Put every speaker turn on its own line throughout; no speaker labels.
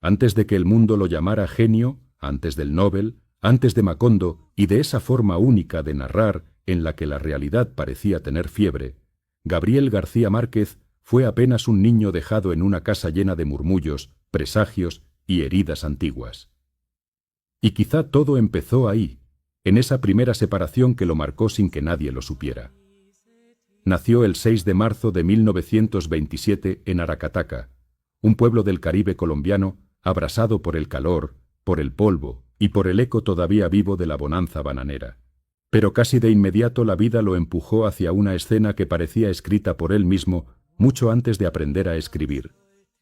Antes de que el mundo lo llamara genio, antes del Nobel, antes de Macondo y de esa forma única de narrar en la que la realidad parecía tener fiebre, Gabriel García Márquez fue apenas un niño dejado en una casa llena de murmullos, presagios y heridas antiguas. Y quizá todo empezó ahí, en esa primera separación que lo marcó sin que nadie lo supiera. Nació el 6 de marzo de 1927 en Aracataca, un pueblo del Caribe colombiano abrasado por el calor, por el polvo y por el eco todavía vivo de la bonanza bananera. Pero casi de inmediato la vida lo empujó hacia una escena que parecía escrita por él mismo mucho antes de aprender a escribir.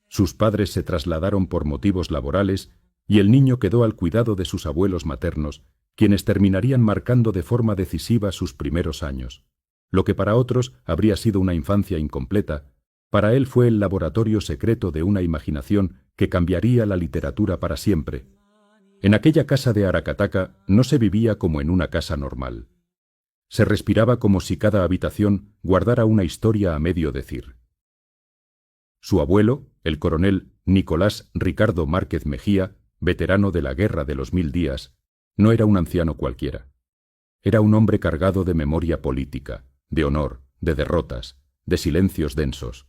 Sus padres se trasladaron por motivos laborales y el niño quedó al cuidado de sus abuelos maternos, quienes terminarían marcando de forma decisiva sus primeros años. Lo que para otros habría sido una infancia incompleta, para él fue el laboratorio secreto de una imaginación que cambiaría la literatura para siempre. En aquella casa de Aracataca no se vivía como en una casa normal. Se respiraba como si cada habitación guardara una historia a medio decir. Su abuelo, el coronel Nicolás Ricardo Márquez Mejía, veterano de la Guerra de los 1000 días, no era un anciano cualquiera. Era un hombre cargado de memoria política, de honor, de derrotas, de silencios densos.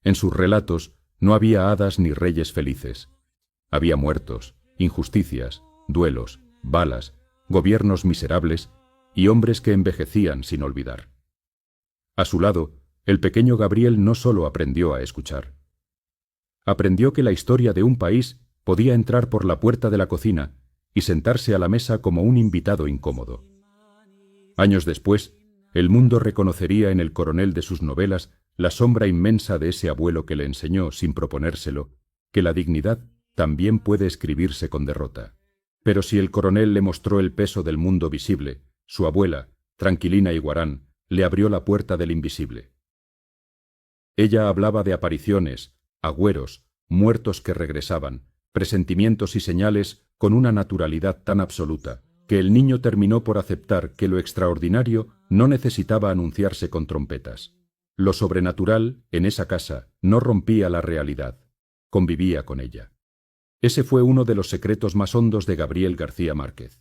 En sus relatos no había hadas ni reyes felices. Había muertos, injusticias, duelos, balas, gobiernos miserables y hombres que envejecían sin olvidar. A su lado, el pequeño Gabriel no solo aprendió a escuchar. Aprendió que la historia de un país podía entrar por la puerta de la cocina y sentarse a la mesa como un invitado incómodo. Años después, el mundo reconocería en el coronel de sus novelas la sombra inmensa de ese abuelo que le enseñó, sin proponérselo, que la dignidad también puede escribirse con derrota. Pero si el coronel le mostró el peso del mundo visible, su abuela, Tranquilina Iguarán, le abrió la puerta del invisible. Ella hablaba de apariciones, agüeros, muertos que regresaban, presentimientos y señales con una naturalidad tan absoluta, que el niño terminó por aceptar que lo extraordinario no necesitaba anunciarse con trompetas. Lo sobrenatural, en esa casa, no rompía la realidad, convivía con ella. Ese fue uno de los secretos más hondos de Gabriel García Márquez.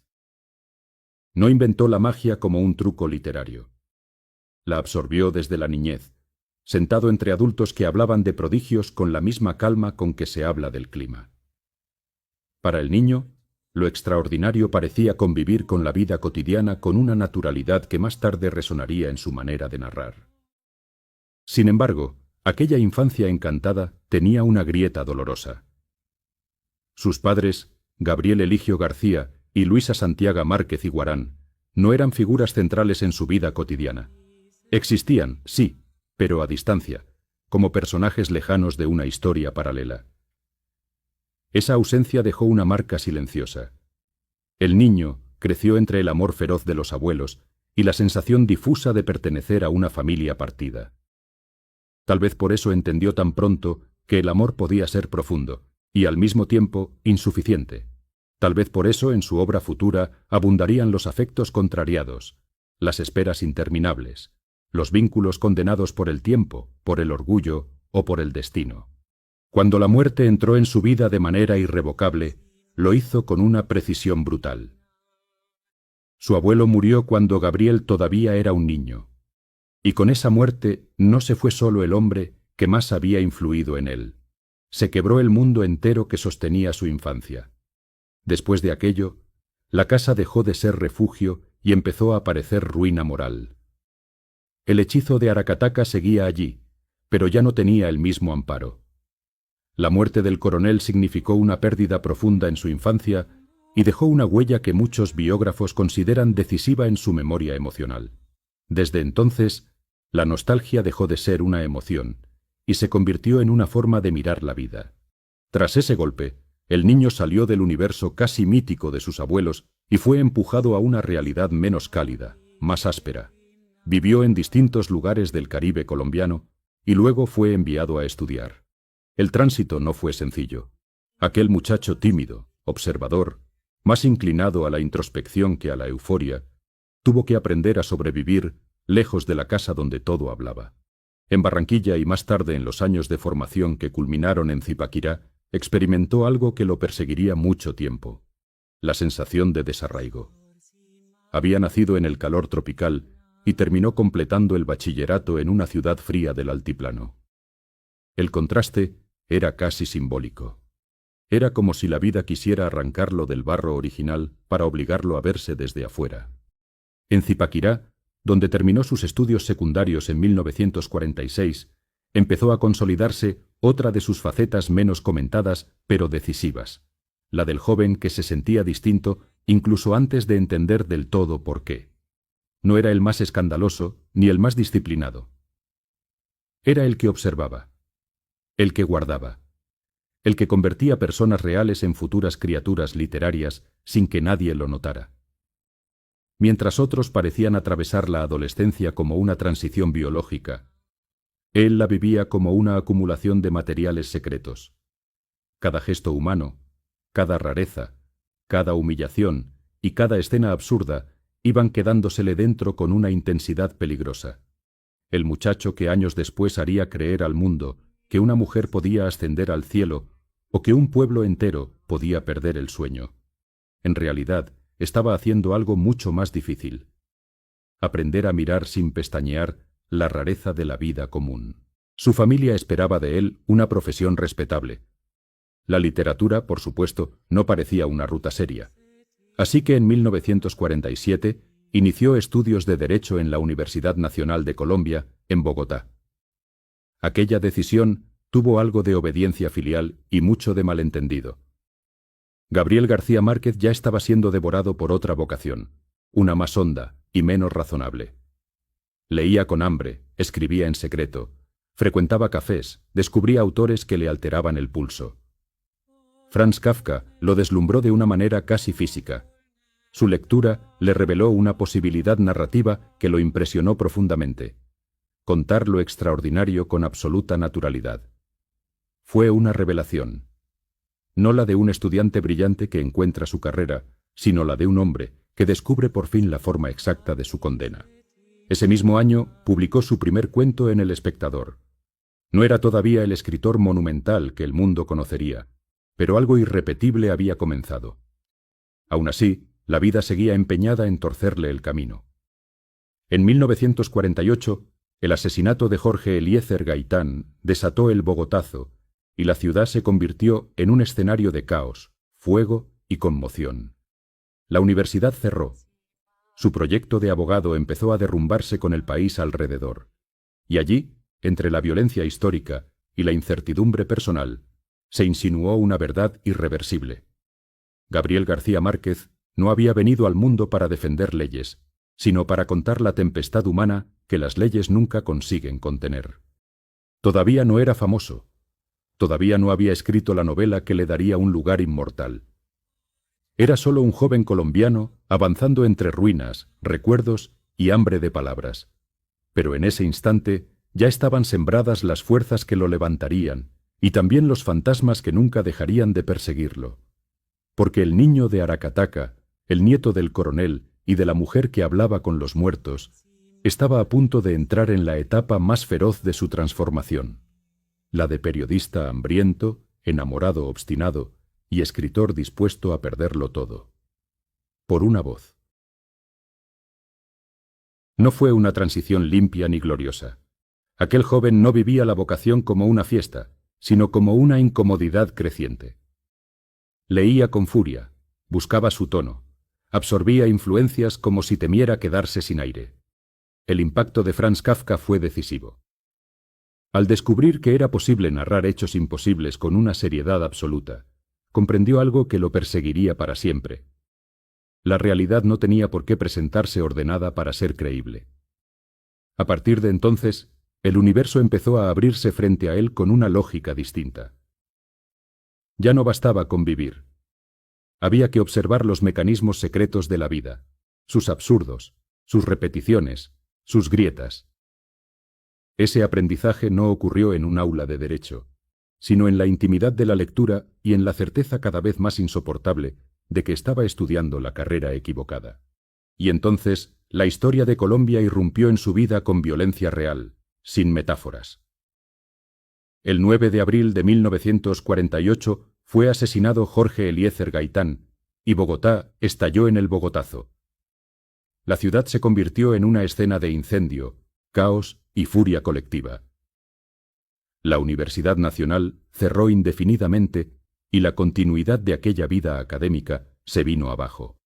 No inventó la magia como un truco literario. La absorbió desde la niñez, sentado entre adultos que hablaban de prodigios con la misma calma con que se habla del clima. Para el niño, lo extraordinario parecía convivir con la vida cotidiana con una naturalidad que más tarde resonaría en su manera de narrar. Sin embargo, aquella infancia encantada tenía una grieta dolorosa. Sus padres, Gabriel Eligio García y Luisa Santiago Márquez Iguarán, no eran figuras centrales en su vida cotidiana. Existían, sí, pero a distancia, como personajes lejanos de una historia paralela. Esa ausencia dejó una marca silenciosa. El niño creció entre el amor feroz de los abuelos y la sensación difusa de pertenecer a una familia partida. Tal vez por eso entendió tan pronto que el amor podía ser profundo y al mismo tiempo insuficiente. Tal vez por eso en su obra futura abundarían los afectos contrariados, las esperas interminables, los vínculos condenados por el tiempo, por el orgullo o por el destino. Cuando la muerte entró en su vida de manera irrevocable, lo hizo con una precisión brutal. Su abuelo murió cuando Gabriel todavía era un niño, y con esa muerte no se fue solo el hombre que más había influido en él. Se quebró el mundo entero que sostenía su infancia. Después de aquello, la casa dejó de ser refugio y empezó a parecer ruina moral. El hechizo de Aracataca seguía allí, pero ya no tenía el mismo amparo. La muerte del coronel significó una pérdida profunda en su infancia y dejó una huella que muchos biógrafos consideran decisiva en su memoria emocional. Desde entonces, la nostalgia dejó de ser una emoción y se convirtió en una forma de mirar la vida. Tras ese golpe, el niño salió del universo casi mítico de sus abuelos y fue empujado a una realidad menos cálida, más áspera. Vivió en distintos lugares del Caribe colombiano y luego fue enviado a estudiar. El tránsito no fue sencillo. Aquel muchacho tímido, observador, más inclinado a la introspección que a la euforia, tuvo que aprender a sobrevivir lejos de la casa donde todo hablaba. En Barranquilla y más tarde en los años de formación que culminaron en Zipaquirá, experimentó algo que lo perseguiría mucho tiempo: la sensación de desarraigo. Había nacido en el calor tropical y terminó completando el bachillerato en una ciudad fría del altiplano. El contraste era casi simbólico. Era como si la vida quisiera arrancarlo del barro original para obligarlo a verse desde afuera. En Zipaquirá, donde terminó sus estudios secundarios en 1946, empezó a consolidarse otra de sus facetas menos comentadas pero decisivas, la del joven que se sentía distinto incluso antes de entender del todo por qué. No era el más escandaloso ni el más disciplinado. Era el que observaba, el que guardaba, el que convertía personas reales en futuras criaturas literarias sin que nadie lo notara. Mientras otros parecían atravesar la adolescencia como una transición biológica, él la vivía como una acumulación de materiales secretos. Cada gesto humano, cada rareza, cada humillación y cada escena absurda iban quedándosele dentro con una intensidad peligrosa. El muchacho que años después haría creer al mundo que una mujer podía ascender al cielo o que un pueblo entero podía perder el sueño. En realidad, estaba haciendo algo mucho más difícil: aprender a mirar sin pestañear la rareza de la vida común. Su familia esperaba de él una profesión respetable. La literatura, por supuesto, no parecía una ruta seria. Así que en 1947 inició estudios de Derecho en la Universidad Nacional de Colombia, en Bogotá. Aquella decisión tuvo algo de obediencia filial y mucho de malentendido. Gabriel García Márquez ya estaba siendo devorado por otra vocación, una más honda y menos razonable. Leía con hambre, escribía en secreto, frecuentaba cafés, descubría autores que le alteraban el pulso. Franz Kafka lo deslumbró de una manera casi física. Su lectura le reveló una posibilidad narrativa que lo impresionó profundamente: contar lo extraordinario con absoluta naturalidad. Fue una revelación. No la de un estudiante brillante que encuentra su carrera, sino la de un hombre que descubre por fin la forma exacta de su condena. Ese mismo año publicó su primer cuento en El Espectador. No era todavía el escritor monumental que el mundo conocería, pero algo irrepetible había comenzado. Aún así, la vida seguía empeñada en torcerle el camino. En 1948, el asesinato de Jorge Eliezer Gaitán desató el Bogotazo, y la ciudad se convirtió en un escenario de caos, fuego y conmoción. La universidad cerró. Su proyecto de abogado empezó a derrumbarse con el país alrededor. Y allí, entre la violencia histórica y la incertidumbre personal, se insinuó una verdad irreversible. Gabriel García Márquez no había venido al mundo para defender leyes, sino para contar la tempestad humana que las leyes nunca consiguen contener. Todavía no era famoso. Todavía no había escrito la novela que le daría un lugar inmortal. Era solo un joven colombiano avanzando entre ruinas, recuerdos y hambre de palabras. Pero en ese instante ya estaban sembradas las fuerzas que lo levantarían y también los fantasmas que nunca dejarían de perseguirlo. Porque el niño de Aracataca, el nieto del coronel y de la mujer que hablaba con los muertos, estaba a punto de entrar en la etapa más feroz de su transformación: la de periodista hambriento, enamorado obstinado y escritor dispuesto a perderlo todo. Por una voz. No fue una transición limpia ni gloriosa. Aquel joven no vivía la vocación como una fiesta, sino como una incomodidad creciente. Leía con furia, buscaba su tono, absorbía influencias como si temiera quedarse sin aire. El impacto de Franz Kafka fue decisivo. Al descubrir que era posible narrar hechos imposibles con una seriedad absoluta, comprendió algo que lo perseguiría para siempre. La realidad no tenía por qué presentarse ordenada para ser creíble. A partir de entonces, el universo empezó a abrirse frente a él con una lógica distinta. Ya no bastaba con vivir. Había que observar los mecanismos secretos de la vida, sus absurdos, sus repeticiones, sus grietas. Ese aprendizaje no ocurrió en un aula de derecho, sino en la intimidad de la lectura y en la certeza cada vez más insoportable de que estaba estudiando la carrera equivocada. Y entonces, la historia de Colombia irrumpió en su vida con violencia real, sin metáforas. El 9 de abril de 1948 fue asesinado Jorge Eliezer Gaitán, y Bogotá estalló en el Bogotazo. La ciudad se convirtió en una escena de incendio, caos y furia colectiva. La Universidad Nacional cerró indefinidamente y la continuidad de aquella vida académica se vino abajo.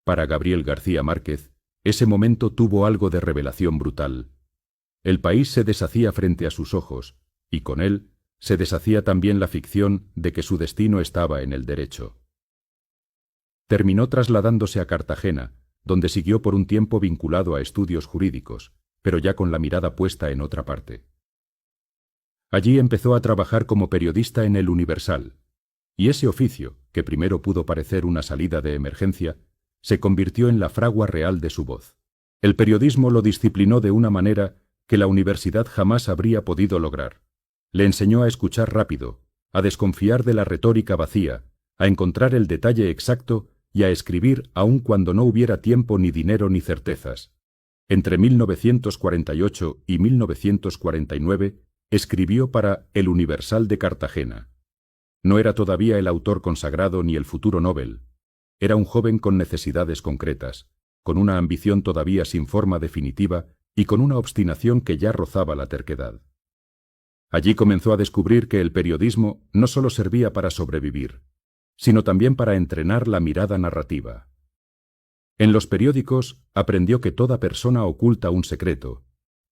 Para Gabriel García Márquez, ese momento tuvo algo de revelación brutal. El país se deshacía frente a sus ojos, y con él se deshacía también la ficción de que su destino estaba en el derecho. Terminó trasladándose a Cartagena, donde siguió por un tiempo vinculado a estudios jurídicos, pero ya con la mirada puesta en otra parte. Allí empezó a trabajar como periodista en El Universal, y ese oficio, que primero pudo parecer una salida de emergencia, se convirtió en la fragua real de su voz. El periodismo lo disciplinó de una manera que la universidad jamás habría podido lograr. Le enseñó a escuchar rápido, a desconfiar de la retórica vacía, a encontrar el detalle exacto y a escribir aun cuando no hubiera tiempo ni dinero ni certezas. Entre 1948 y 1949 escribió para El Universal de Cartagena. No era todavía el autor consagrado ni el futuro Nobel. Era un joven con necesidades concretas, con una ambición todavía sin forma definitiva y con una obstinación que ya rozaba la terquedad. Allí comenzó a descubrir que el periodismo no solo servía para sobrevivir, sino también para entrenar la mirada narrativa. En los periódicos aprendió que toda persona oculta un secreto,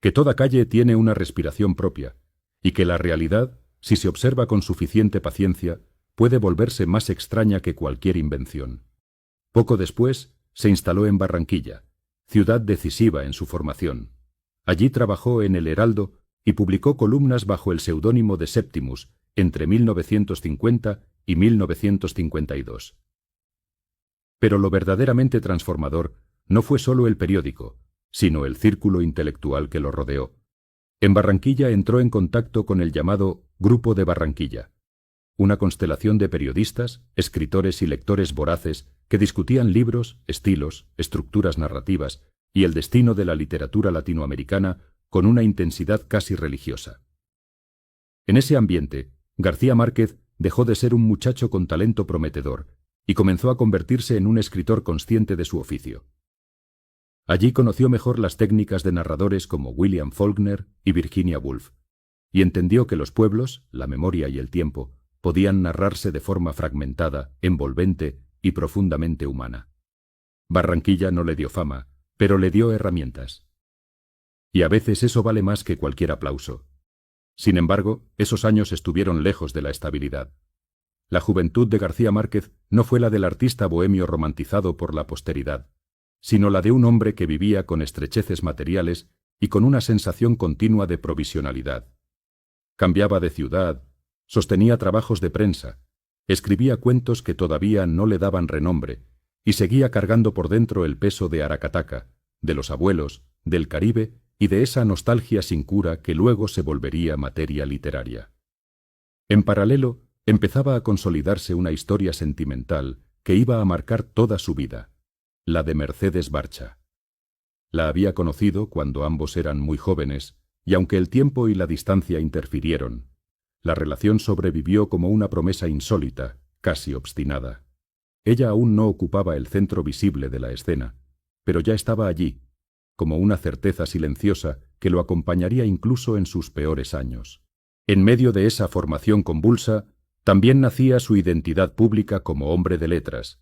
que toda calle tiene una respiración propia, y que la realidad, si se observa con suficiente paciencia, puede volverse más extraña que cualquier invención. Poco después, se instaló en Barranquilla, ciudad decisiva en su formación. Allí trabajó en El Heraldo y publicó columnas bajo el seudónimo de Septimus entre 1950 y 1952. Pero lo verdaderamente transformador no fue solo el periódico, sino el círculo intelectual que lo rodeó. En Barranquilla entró en contacto con el llamado Grupo de Barranquilla, una constelación de periodistas, escritores y lectores voraces que discutían libros, estilos, estructuras narrativas y el destino de la literatura latinoamericana con una intensidad casi religiosa. En ese ambiente, García Márquez dejó de ser un muchacho con talento prometedor y comenzó a convertirse en un escritor consciente de su oficio. Allí conoció mejor las técnicas de narradores como William Faulkner y Virginia Woolf, y entendió que los pueblos, la memoria y el tiempo podían narrarse de forma fragmentada, envolvente y profundamente humana. Barranquilla no le dio fama, pero le dio herramientas. Y a veces eso vale más que cualquier aplauso. Sin embargo, esos años estuvieron lejos de la estabilidad. La juventud de García Márquez no fue la del artista bohemio romantizado por la posteridad, sino la de un hombre que vivía con estrecheces materiales y con una sensación continua de provisionalidad. Cambiaba de ciudad, sostenía trabajos de prensa, escribía cuentos que todavía no le daban renombre y seguía cargando por dentro el peso de Aracataca, de los abuelos, del Caribe y de esa nostalgia sin cura que luego se volvería materia literaria. En paralelo, empezaba a consolidarse una historia sentimental que iba a marcar toda su vida, la de Mercedes Barcha. La había conocido cuando ambos eran muy jóvenes, y aunque el tiempo y la distancia interfirieron, la relación sobrevivió como una promesa insólita, casi obstinada. Ella aún no ocupaba el centro visible de la escena, pero ya estaba allí, como una certeza silenciosa que lo acompañaría incluso en sus peores años. En medio de esa formación convulsa, también nacía su identidad pública como hombre de letras.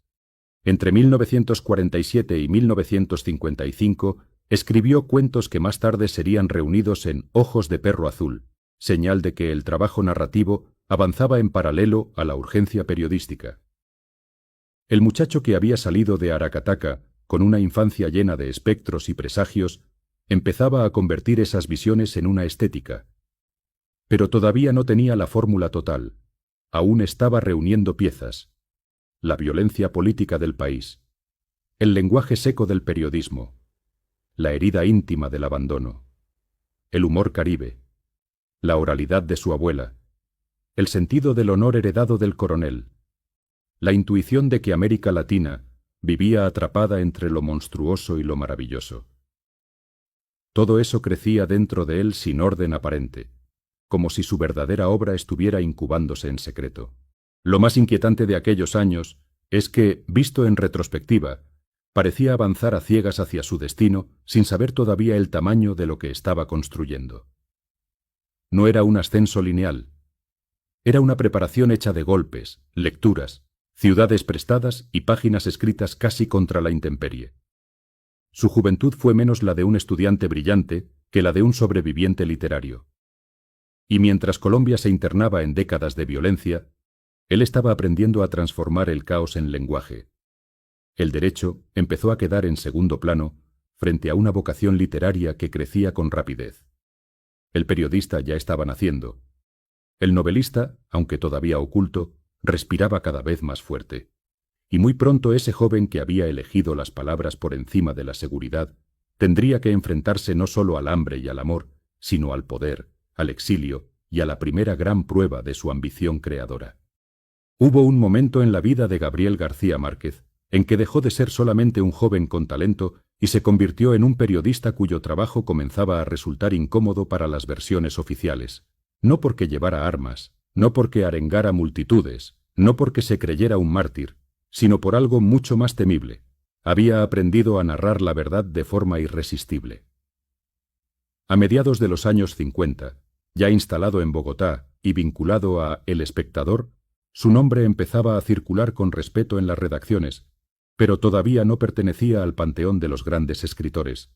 Entre 1947 y 1955 escribió cuentos que más tarde serían reunidos en Ojos de perro azul, señal de que el trabajo narrativo avanzaba en paralelo a la urgencia periodística. El muchacho que había salido de Aracataca, con una infancia llena de espectros y presagios, empezaba a convertir esas visiones en una estética. Pero todavía no tenía la fórmula total. Aún estaba reuniendo piezas. La violencia política del país, el lenguaje seco del periodismo, la herida íntima del abandono, el humor caribe, la oralidad de su abuela, el sentido del honor heredado del coronel, la intuición de que América Latina vivía atrapada entre lo monstruoso y lo maravilloso. Todo eso crecía dentro de él sin orden aparente, como si su verdadera obra estuviera incubándose en secreto. Lo más inquietante de aquellos años es que, visto en retrospectiva, parecía avanzar a ciegas hacia su destino sin saber todavía el tamaño de lo que estaba construyendo. No era un ascenso lineal. Era una preparación hecha de golpes, lecturas, ciudades prestadas y páginas escritas casi contra la intemperie. Su juventud fue menos la de un estudiante brillante que la de un sobreviviente literario. Y mientras Colombia se internaba en décadas de violencia, él estaba aprendiendo a transformar el caos en lenguaje. El derecho empezó a quedar en segundo plano frente a una vocación literaria que crecía con rapidez. El periodista ya estaba naciendo. El novelista, aunque todavía oculto, respiraba cada vez más fuerte. Y muy pronto ese joven que había elegido las palabras por encima de la seguridad tendría que enfrentarse no solo al hambre y al amor, sino al poder, al exilio y a la primera gran prueba de su ambición creadora. Hubo un momento en la vida de Gabriel García Márquez en que dejó de ser solamente un joven con talento y se convirtió en un periodista cuyo trabajo comenzaba a resultar incómodo para las versiones oficiales. No porque llevara armas, no porque arengara multitudes, no porque se creyera un mártir, sino por algo mucho más temible. Había aprendido a narrar la verdad de forma irresistible. A mediados de los años 50, ya instalado en Bogotá y vinculado a El Espectador, su nombre empezaba a circular con respeto en las redacciones, pero todavía no pertenecía al panteón de los grandes escritores.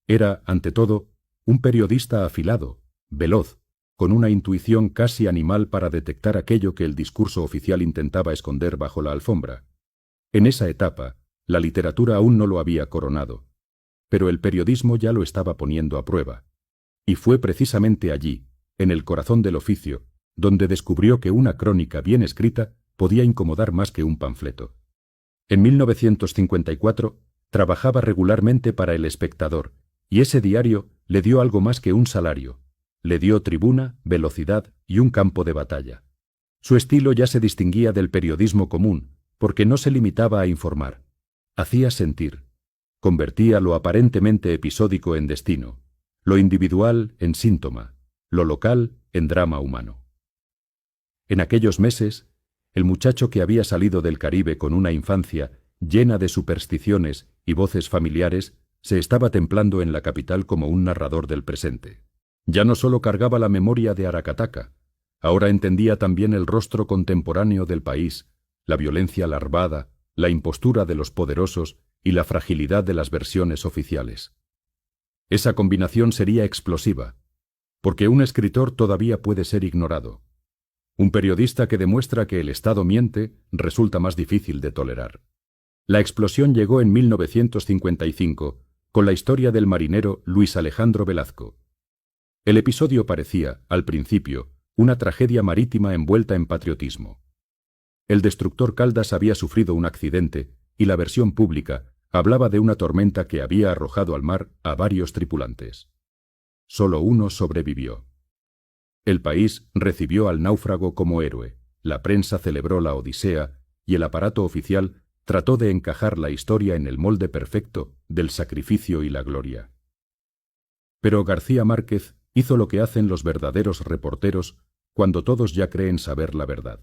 Era, ante todo, un periodista afilado, veloz, con una intuición casi animal para detectar aquello que el discurso oficial intentaba esconder bajo la alfombra. En esa etapa, la literatura aún no lo había coronado, pero el periodismo ya lo estaba poniendo a prueba. Y fue precisamente allí, en el corazón del oficio, donde descubrió que una crónica bien escrita podía incomodar más que un panfleto. En 1954 trabajaba regularmente para El Espectador, y ese diario le dio algo más que un salario. Le dio tribuna, velocidad y un campo de batalla. Su estilo ya se distinguía del periodismo común, porque no se limitaba a informar. Hacía sentir. Convertía lo aparentemente episódico en destino, lo individual en síntoma, lo local en drama humano. En aquellos meses, el muchacho que había salido del Caribe con una infancia llena de supersticiones y voces familiares se estaba templando en la capital como un narrador del presente. Ya no solo cargaba la memoria de Aracataca, ahora entendía también el rostro contemporáneo del país, la violencia larvada, la impostura de los poderosos y la fragilidad de las versiones oficiales. Esa combinación sería explosiva, porque un escritor todavía puede ser ignorado. Un periodista que demuestra que el Estado miente resulta más difícil de tolerar. La explosión llegó en 1955, con la historia del marinero Luis Alejandro Velazco. El episodio parecía, al principio, una tragedia marítima envuelta en patriotismo. El destructor Caldas había sufrido un accidente y la versión pública hablaba de una tormenta que había arrojado al mar a varios tripulantes. Solo uno sobrevivió. El país recibió al náufrago como héroe, la prensa celebró la odisea y el aparato oficial trató de encajar la historia en el molde perfecto del sacrificio y la gloria. Pero García Márquez hizo lo que hacen los verdaderos reporteros cuando todos ya creen saber la verdad.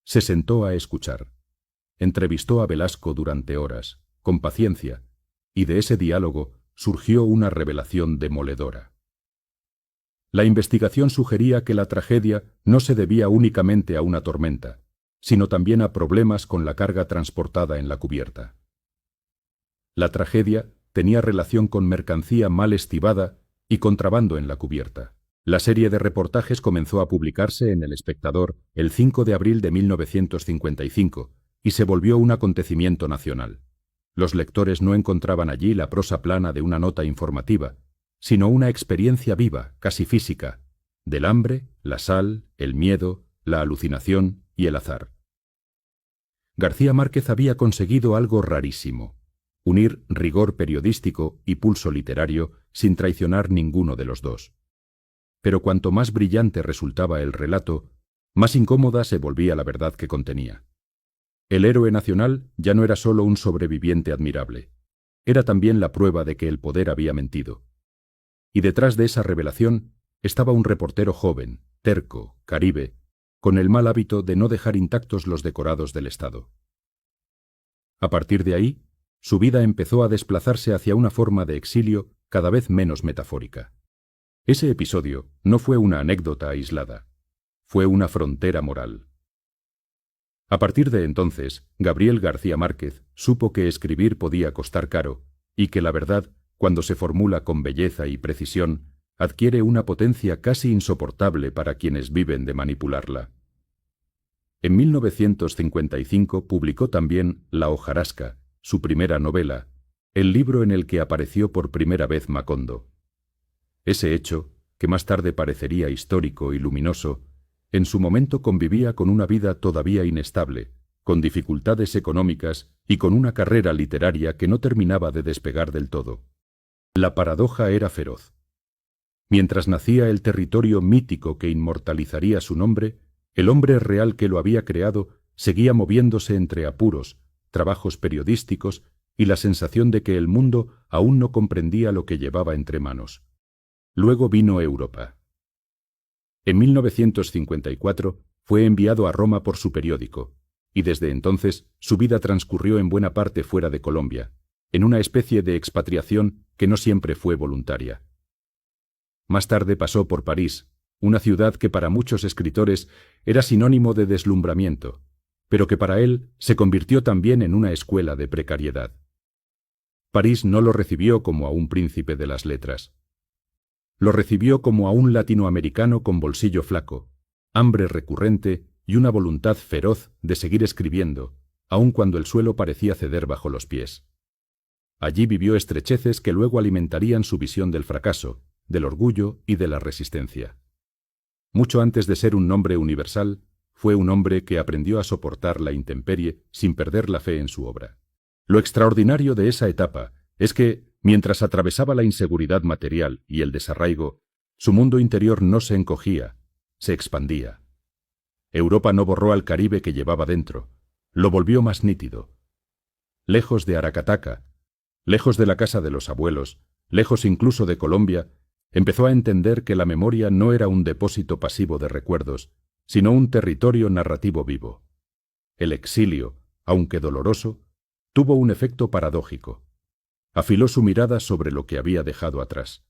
Se sentó a escuchar. Entrevistó a Velasco durante horas, con paciencia, y de ese diálogo surgió una revelación demoledora. La investigación sugería que la tragedia no se debía únicamente a una tormenta, sino también a problemas con la carga transportada en la cubierta. La tragedia tenía relación con mercancía mal estibada y contrabando en la cubierta. La serie de reportajes comenzó a publicarse en El Espectador el 5 de abril de 1955 y se volvió un acontecimiento nacional. Los lectores no encontraban allí la prosa plana de una nota informativa, sino una experiencia viva, casi física, del hambre, la sal, el miedo, la alucinación y el azar. García Márquez había conseguido algo rarísimo: unir rigor periodístico y pulso literario sin traicionar ninguno de los dos. Pero cuanto más brillante resultaba el relato, más incómoda se volvía la verdad que contenía. El héroe nacional ya no era solo un sobreviviente admirable, era también la prueba de que el poder había mentido. Y detrás de esa revelación estaba un reportero joven, terco, caribe, con el mal hábito de no dejar intactos los decorados del Estado. A partir de ahí, su vida empezó a desplazarse hacia una forma de exilio cada vez menos metafórica. Ese episodio no fue una anécdota aislada, fue una frontera moral. A partir de entonces, Gabriel García Márquez supo que escribir podía costar caro y que la verdad, cuando se formula con belleza y precisión, adquiere una potencia casi insoportable para quienes viven de manipularla. En 1955 publicó también La hojarasca, su primera novela, el libro en el que apareció por primera vez Macondo. Ese hecho, que más tarde parecería histórico y luminoso, en su momento convivía con una vida todavía inestable, con dificultades económicas y con una carrera literaria que no terminaba de despegar del todo. La paradoja era feroz. Mientras nacía el territorio mítico que inmortalizaría su nombre, el hombre real que lo había creado seguía moviéndose entre apuros, trabajos periodísticos y la sensación de que el mundo aún no comprendía lo que llevaba entre manos. Luego vino Europa. En 1954 fue enviado a Roma por su periódico, y desde entonces su vida transcurrió en buena parte fuera de Colombia, en una especie de expatriación que no siempre fue voluntaria. Más tarde pasó por París, una ciudad que para muchos escritores era sinónimo de deslumbramiento, pero que para él se convirtió también en una escuela de precariedad. París no lo recibió como a un príncipe de las letras. Lo recibió como a un latinoamericano con bolsillo flaco, hambre recurrente y una voluntad feroz de seguir escribiendo, aun cuando el suelo parecía ceder bajo los pies. Allí vivió estrecheces que luego alimentarían su visión del fracaso, del orgullo y de la resistencia. Mucho antes de ser un nombre universal, fue un hombre que aprendió a soportar la intemperie sin perder la fe en su obra. Lo extraordinario de esa etapa es que, mientras atravesaba la inseguridad material y el desarraigo, su mundo interior no se encogía, se expandía. Europa no borró al Caribe que llevaba dentro, lo volvió más nítido. Lejos de Aracataca, lejos de la casa de los abuelos, lejos incluso de Colombia, empezó a entender que la memoria no era un depósito pasivo de recuerdos, sino un territorio narrativo vivo. El exilio, aunque doloroso, tuvo un efecto paradójico. Afiló su mirada sobre lo que había dejado atrás.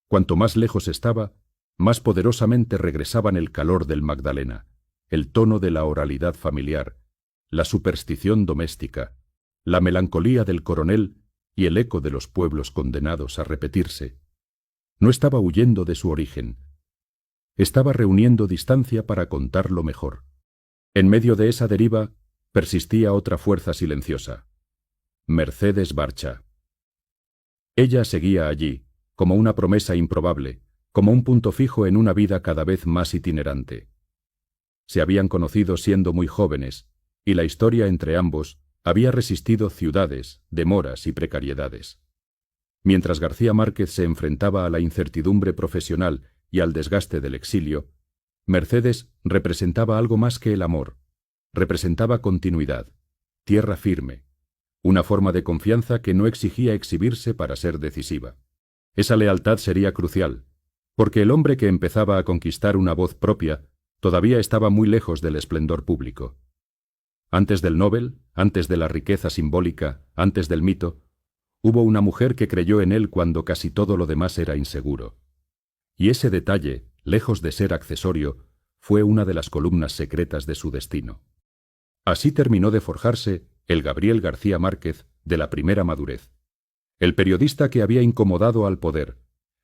Cuanto más lejos estaba, más poderosamente regresaban el calor del Magdalena, el tono de la oralidad familiar, la superstición doméstica, la melancolía del coronel y el eco de los pueblos condenados a repetirse. No estaba huyendo de su origen. Estaba reuniendo distancia para contarlo mejor. En medio de esa deriva persistía otra fuerza silenciosa. Mercedes Barcha. Ella seguía allí, como una promesa improbable, como un punto fijo en una vida cada vez más itinerante. Se habían conocido siendo muy jóvenes, y la historia entre ambos había resistido ciudades, demoras y precariedades. Mientras García Márquez se enfrentaba a la incertidumbre profesional y al desgaste del exilio, Mercedes representaba algo más que el amor, representaba continuidad, tierra firme, una forma de confianza que no exigía exhibirse para ser decisiva. Esa lealtad sería crucial, porque el hombre que empezaba a conquistar una voz propia todavía estaba muy lejos del esplendor público. Antes del Nobel, antes de la riqueza simbólica, antes del mito, hubo una mujer que creyó en él cuando casi todo lo demás era inseguro. Y ese detalle, lejos de ser accesorio, fue una de las columnas secretas de su destino. Así terminó de forjarse el Gabriel García Márquez de la primera madurez. El periodista que había incomodado al poder,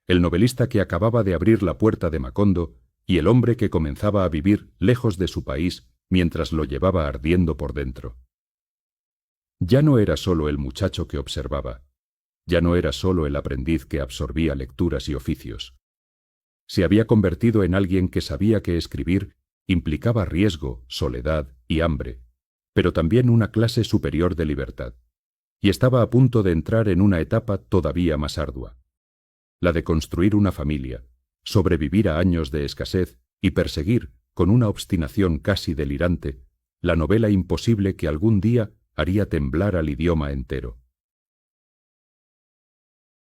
el novelista que acababa de abrir la puerta de Macondo y el hombre que comenzaba a vivir lejos de su país mientras lo llevaba ardiendo por dentro. Ya no era solo el muchacho que observaba, ya no era solo el aprendiz que absorbía lecturas y oficios. Se había convertido en alguien que sabía que escribir implicaba riesgo, soledad y hambre, pero también una clase superior de libertad, y estaba a punto de entrar en una etapa todavía más ardua, la de construir una familia, sobrevivir a años de escasez y perseguir, con una obstinación casi delirante, la novela imposible que algún día haría temblar al idioma entero.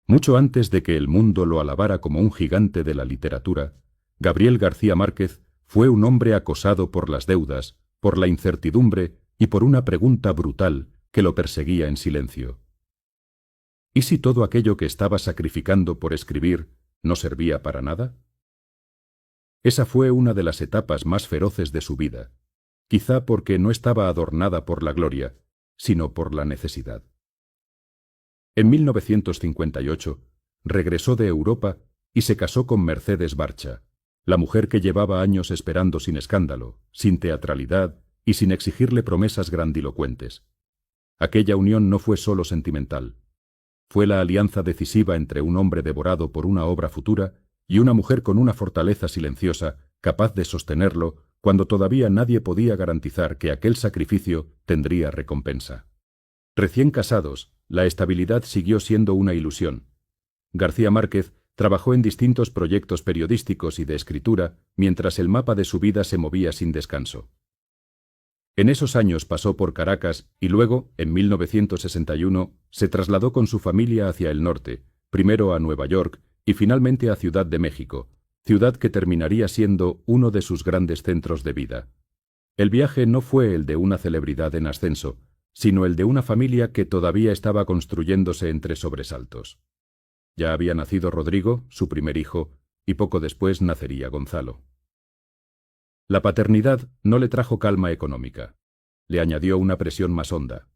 Mucho antes de que el mundo lo alabara como un gigante de la literatura, Gabriel García Márquez fue un hombre acosado por las deudas, por la incertidumbre y por una pregunta brutal que lo perseguía en silencio. ¿Y si todo aquello que estaba sacrificando por escribir no servía para nada? Esa fue una de las etapas más feroces de su vida, quizá porque no estaba adornada por la gloria, sino por la necesidad. En 1958 regresó de Europa y se casó con Mercedes Barcha, la mujer que llevaba años esperando sin escándalo, sin teatralidad y sin exigirle promesas grandilocuentes. Aquella unión no fue solo sentimental. Fue la alianza decisiva entre un hombre devorado por una obra futura y una mujer con una fortaleza silenciosa capaz de sostenerlo cuando todavía nadie podía garantizar que aquel sacrificio tendría recompensa. Recién casados, la estabilidad siguió siendo una ilusión. García Márquez trabajó en distintos proyectos periodísticos y de escritura, mientras el mapa de su vida se movía sin descanso. En esos años pasó por Caracas y luego, en 1961, se trasladó con su familia hacia el norte, primero a Nueva York y finalmente a Ciudad de México, ciudad que terminaría siendo uno de sus grandes centros de vida. El viaje no fue el de una celebridad en ascenso, sino el de una familia que todavía estaba construyéndose entre sobresaltos. Ya había nacido Rodrigo, su primer hijo, y poco después nacería Gonzalo. La paternidad no le trajo calma económica. Le añadió una presión más honda.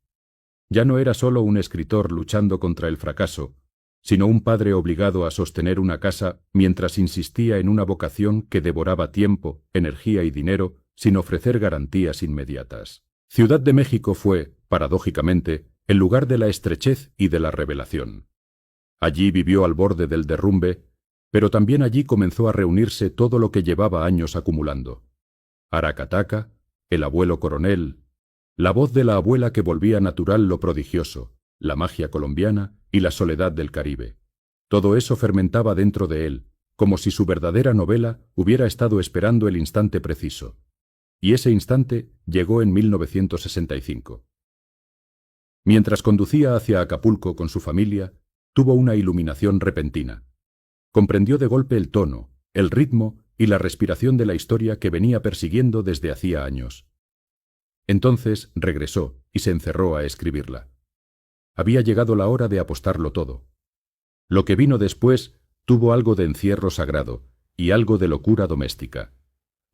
Ya no era solo un escritor luchando contra el fracaso, sino un padre obligado a sostener una casa mientras insistía en una vocación que devoraba tiempo, energía y dinero sin ofrecer garantías inmediatas. Ciudad de México fue, paradójicamente, el lugar de la estrechez y de la revelación. Allí vivió al borde del derrumbe, pero también allí comenzó a reunirse todo lo que llevaba años acumulando. Aracataca, el abuelo coronel, la voz de la abuela que volvía natural lo prodigioso, la magia colombiana y la soledad del Caribe. Todo eso fermentaba dentro de él, como si su verdadera novela hubiera estado esperando el instante preciso. Y ese instante llegó en 1965. Mientras conducía hacia Acapulco con su familia, tuvo una iluminación repentina. Comprendió de golpe el tono, el ritmo y la respiración de la historia que venía persiguiendo desde hacía años. Entonces regresó y se encerró a escribirla. Había llegado la hora de apostarlo todo. Lo que vino después tuvo algo de encierro sagrado y algo de locura doméstica.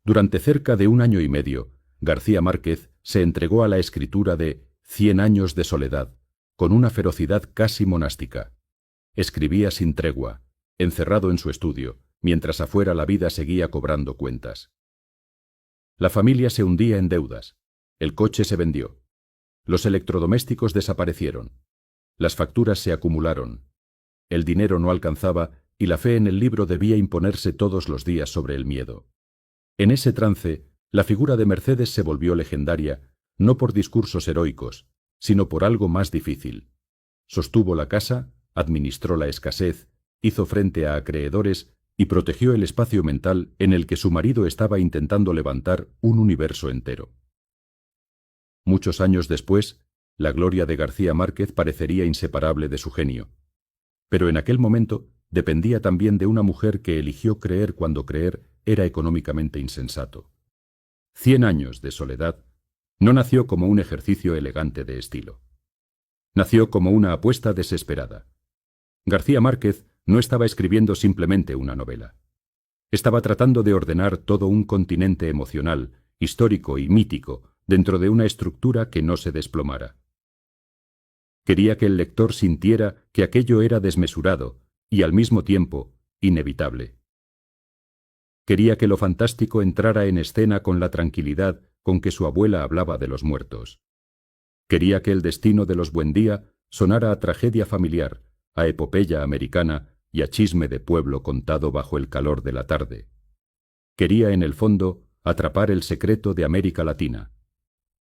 Durante cerca de 1 año y medio, García Márquez se entregó a la escritura de 100 años de soledad, con una ferocidad casi monástica. Escribía sin tregua, encerrado en su estudio, mientras afuera la vida seguía cobrando cuentas. La familia se hundía en deudas. El coche se vendió. Los electrodomésticos desaparecieron. Las facturas se acumularon. El dinero no alcanzaba y la fe en el libro debía imponerse todos los días sobre el miedo. En ese trance, la figura de Mercedes se volvió legendaria, no por discursos heroicos, sino por algo más difícil. Sostuvo la casa, administró la escasez, hizo frente a acreedores y protegió el espacio mental en el que su marido estaba intentando levantar un universo entero. Muchos años después, la gloria de García Márquez parecería inseparable de su genio. Pero en aquel momento dependía también de una mujer que eligió creer cuando creer era económicamente insensato. 100 años de soledad no nació como un ejercicio elegante de estilo. Nació como una apuesta desesperada. García Márquez no estaba escribiendo simplemente una novela. Estaba tratando de ordenar todo un continente emocional, histórico y mítico dentro de una estructura que no se desplomara. Quería que el lector sintiera que aquello era desmesurado y al mismo tiempo inevitable. Quería que lo fantástico entrara en escena con la tranquilidad con que su abuela hablaba de los muertos. Quería que el destino de los Buendía sonara a tragedia familiar, a epopeya americana y a chisme de pueblo contado bajo el calor de la tarde. Quería, en el fondo, atrapar el secreto de América Latina,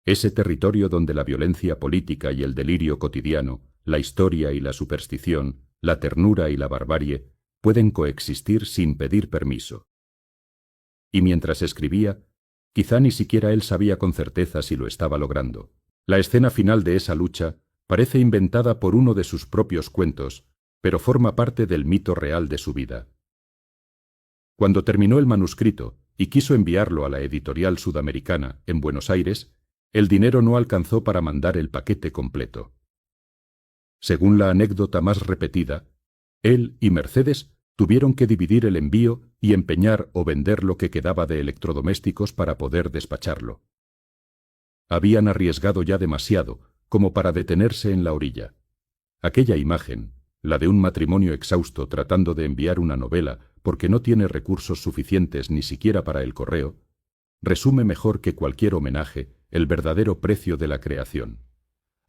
ese territorio donde la violencia política y el delirio cotidiano, la historia y la superstición, la ternura y la barbarie, pueden coexistir sin pedir permiso. Y mientras escribía, quizá ni siquiera él sabía con certeza si lo estaba logrando. La escena final de esa lucha parece inventada por uno de sus propios cuentos, pero forma parte del mito real de su vida. Cuando terminó el manuscrito y quiso enviarlo a la editorial sudamericana en Buenos Aires, el dinero no alcanzó para mandar el paquete completo. Según la anécdota más repetida, él y Mercedes tuvieron que dividir el envío y empeñar o vender lo que quedaba de electrodomésticos para poder despacharlo. Habían arriesgado ya demasiado como para detenerse en la orilla. Aquella imagen, la de un matrimonio exhausto tratando de enviar una novela porque no tiene recursos suficientes ni siquiera para el correo, resume mejor que cualquier homenaje el verdadero precio de la creación.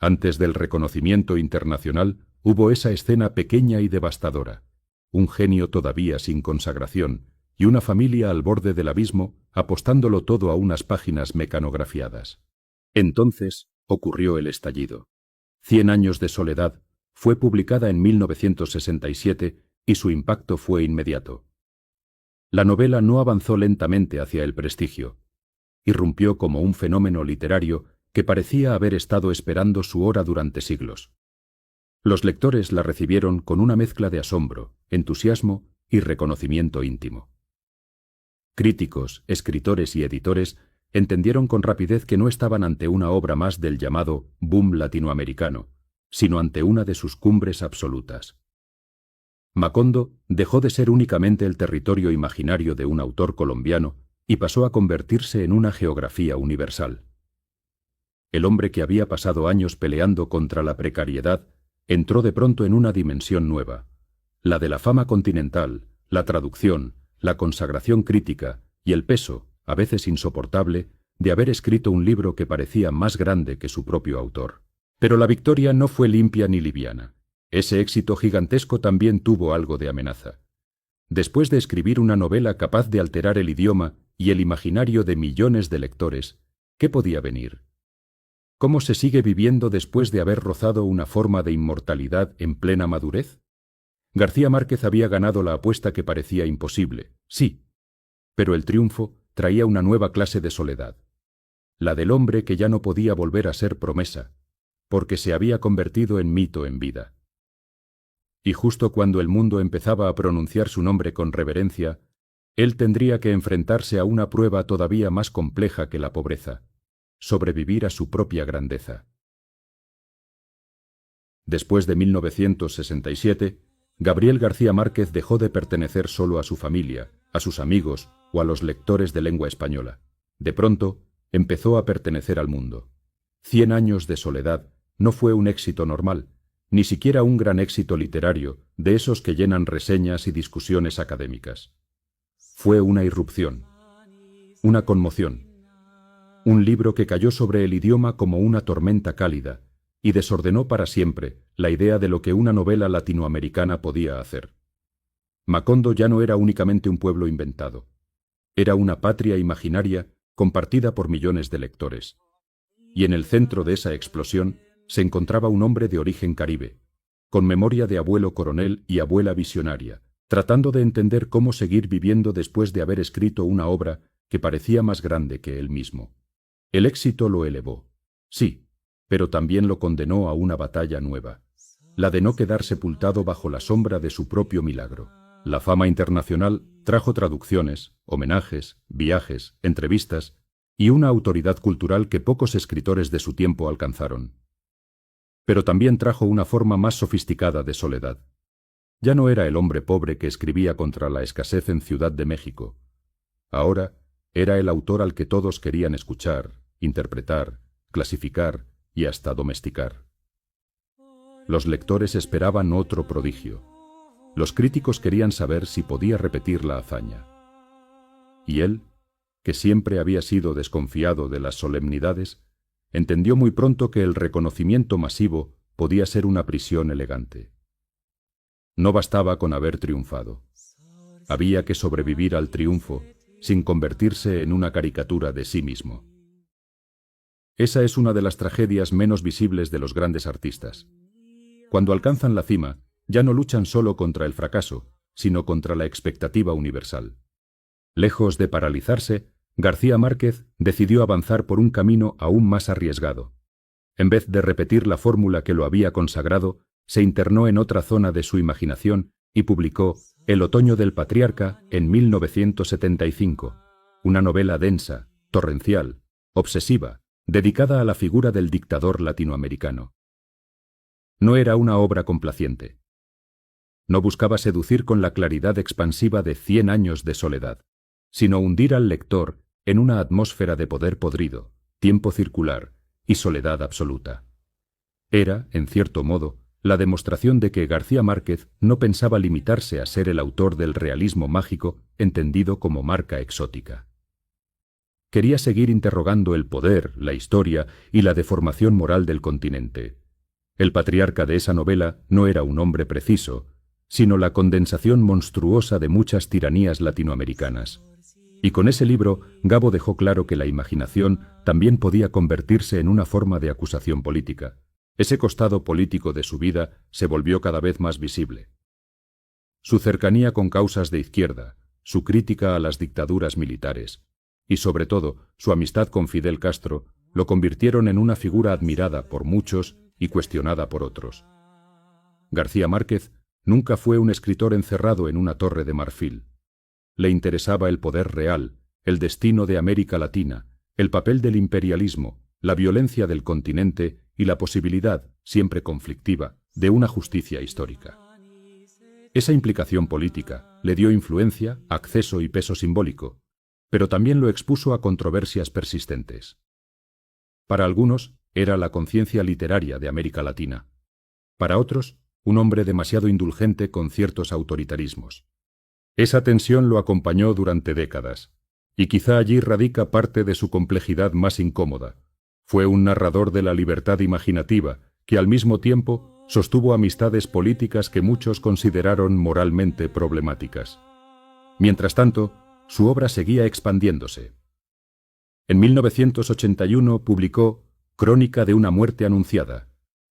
Antes del reconocimiento internacional hubo esa escena pequeña y devastadora, un genio todavía sin consagración y una familia al borde del abismo apostándolo todo a unas páginas mecanografiadas. Entonces ocurrió el estallido. 100 años de soledad fue publicada en 1967 y su impacto fue inmediato. La novela no avanzó lentamente hacia el prestigio. Irrumpió como un fenómeno literario que parecía haber estado esperando su hora durante siglos. Los lectores la recibieron con una mezcla de asombro, entusiasmo y reconocimiento íntimo. Críticos, escritores y editores entendieron con rapidez que no estaban ante una obra más del llamado boom latinoamericano, sino ante una de sus cumbres absolutas. Macondo dejó de ser únicamente el territorio imaginario de un autor colombiano y pasó a convertirse en una geografía universal. El hombre que había pasado años peleando contra la precariedad entró de pronto en una dimensión nueva, la de la fama continental, la traducción, la consagración crítica y el peso, a veces insoportable, de haber escrito un libro que parecía más grande que su propio autor. Pero la victoria no fue limpia ni liviana. Ese éxito gigantesco también tuvo algo de amenaza. Después de escribir una novela capaz de alterar el idioma y el imaginario de millones de lectores, ¿qué podía venir? ¿Cómo se sigue viviendo después de haber rozado una forma de inmortalidad en plena madurez? García Márquez había ganado la apuesta que parecía imposible, sí, pero el triunfo traía una nueva clase de soledad, la del hombre que ya no podía volver a ser promesa, porque se había convertido en mito en vida. Y justo cuando el mundo empezaba a pronunciar su nombre con reverencia, él tendría que enfrentarse a una prueba todavía más compleja que la pobreza: sobrevivir a su propia grandeza. Después de 1967, Gabriel García Márquez dejó de pertenecer solo a su familia, a sus amigos o a los lectores de lengua española. De pronto, empezó a pertenecer al mundo. 100 años de soledad no fue un éxito normal, ni siquiera un gran éxito literario, de esos que llenan reseñas y discusiones académicas. Fue una irrupción, una conmoción, un libro que cayó sobre el idioma como una tormenta cálida y desordenó para siempre la idea de lo que una novela latinoamericana podía hacer. Macondo ya no era únicamente un pueblo inventado, era una patria imaginaria compartida por millones de lectores. Y en el centro de esa explosión se encontraba un hombre de origen caribe, con memoria de abuelo coronel y abuela visionaria, tratando de entender cómo seguir viviendo después de haber escrito una obra que parecía más grande que él mismo. El éxito lo elevó, sí, pero también lo condenó a una batalla nueva, la de no quedar sepultado bajo la sombra de su propio milagro. La fama internacional trajo traducciones, homenajes, viajes, entrevistas y una autoridad cultural que pocos escritores de su tiempo alcanzaron. Pero también trajo una forma más sofisticada de soledad. Ya no era el hombre pobre que escribía contra la escasez en Ciudad de México. Ahora era el autor al que todos querían escuchar, interpretar, clasificar y hasta domesticar. Los lectores esperaban otro prodigio. Los críticos querían saber si podía repetir la hazaña. Y él, que siempre había sido desconfiado de las solemnidades, entendió muy pronto que el reconocimiento masivo podía ser una prisión elegante. No bastaba con haber triunfado. Había que sobrevivir al triunfo sin convertirse en una caricatura de sí mismo. Esa es una de las tragedias menos visibles de los grandes artistas. Cuando alcanzan la cima, ya no luchan solo contra el fracaso, sino contra la expectativa universal. Lejos de paralizarse, García Márquez decidió avanzar por un camino aún más arriesgado. En vez de repetir la fórmula que lo había consagrado, se internó en otra zona de su imaginación y publicó El otoño del patriarca en 1975, una novela densa, torrencial, obsesiva, dedicada a la figura del dictador latinoamericano. No era una obra complaciente. No buscaba seducir con la claridad expansiva de 100 años de soledad, sino hundir al lector en una atmósfera de poder podrido, tiempo circular y soledad absoluta. Era, en cierto modo, la demostración de que García Márquez no pensaba limitarse a ser el autor del realismo mágico entendido como marca exótica. Quería seguir interrogando el poder, la historia y la deformación moral del continente. El patriarca de esa novela no era un hombre preciso, sino la condensación monstruosa de muchas tiranías latinoamericanas. Y con ese libro, Gabo dejó claro que la imaginación también podía convertirse en una forma de acusación política. Ese costado político de su vida se volvió cada vez más visible. Su cercanía con causas de izquierda, su crítica a las dictaduras militares y, sobre todo, su amistad con Fidel Castro lo convirtieron en una figura admirada por muchos y cuestionada por otros. García Márquez nunca fue un escritor encerrado en una torre de marfil. Le interesaba el poder real, el destino de América Latina, el papel del imperialismo, la violencia del continente y la posibilidad, siempre conflictiva, de una justicia histórica. Esa implicación política le dio influencia, acceso y peso simbólico, pero también lo expuso a controversias persistentes. Para algunos, era la conciencia literaria de América Latina. Para otros, un hombre demasiado indulgente con ciertos autoritarismos. Esa tensión lo acompañó durante décadas, y quizá allí radica parte de su complejidad más incómoda. Fue un narrador de la libertad imaginativa, que al mismo tiempo sostuvo amistades políticas que muchos consideraron moralmente problemáticas. Mientras tanto, su obra seguía expandiéndose. En 1981 publicó Crónica de una muerte anunciada,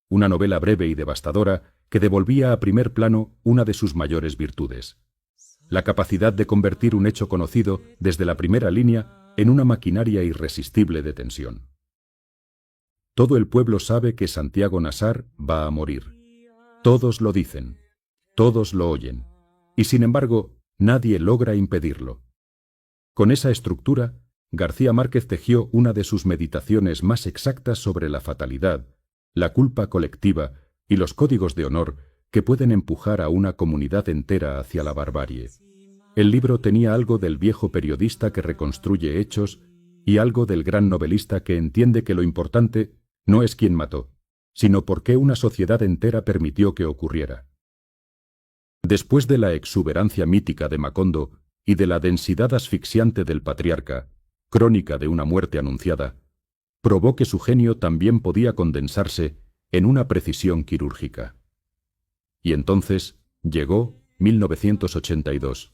una novela breve y devastadora que devolvía a primer plano una de sus mayores virtudes: la capacidad de convertir un hecho conocido desde la primera línea en una maquinaria irresistible de tensión. Todo el pueblo sabe que Santiago Nassar va a morir. Todos lo dicen, todos lo oyen, y sin embargo, nadie logra impedirlo. Con esa estructura, García Márquez tejió una de sus meditaciones más exactas sobre la fatalidad, la culpa colectiva y los códigos de honor que pueden empujar a una comunidad entera hacia la barbarie. El libro tenía algo del viejo periodista que reconstruye hechos y algo del gran novelista que entiende que lo importante no es quién mató, sino por qué una sociedad entera permitió que ocurriera. Después de la exuberancia mítica de Macondo y de la densidad asfixiante del patriarca, Crónica de una muerte anunciada, probó que su genio también podía condensarse en una precisión quirúrgica. Y entonces llegó 1982.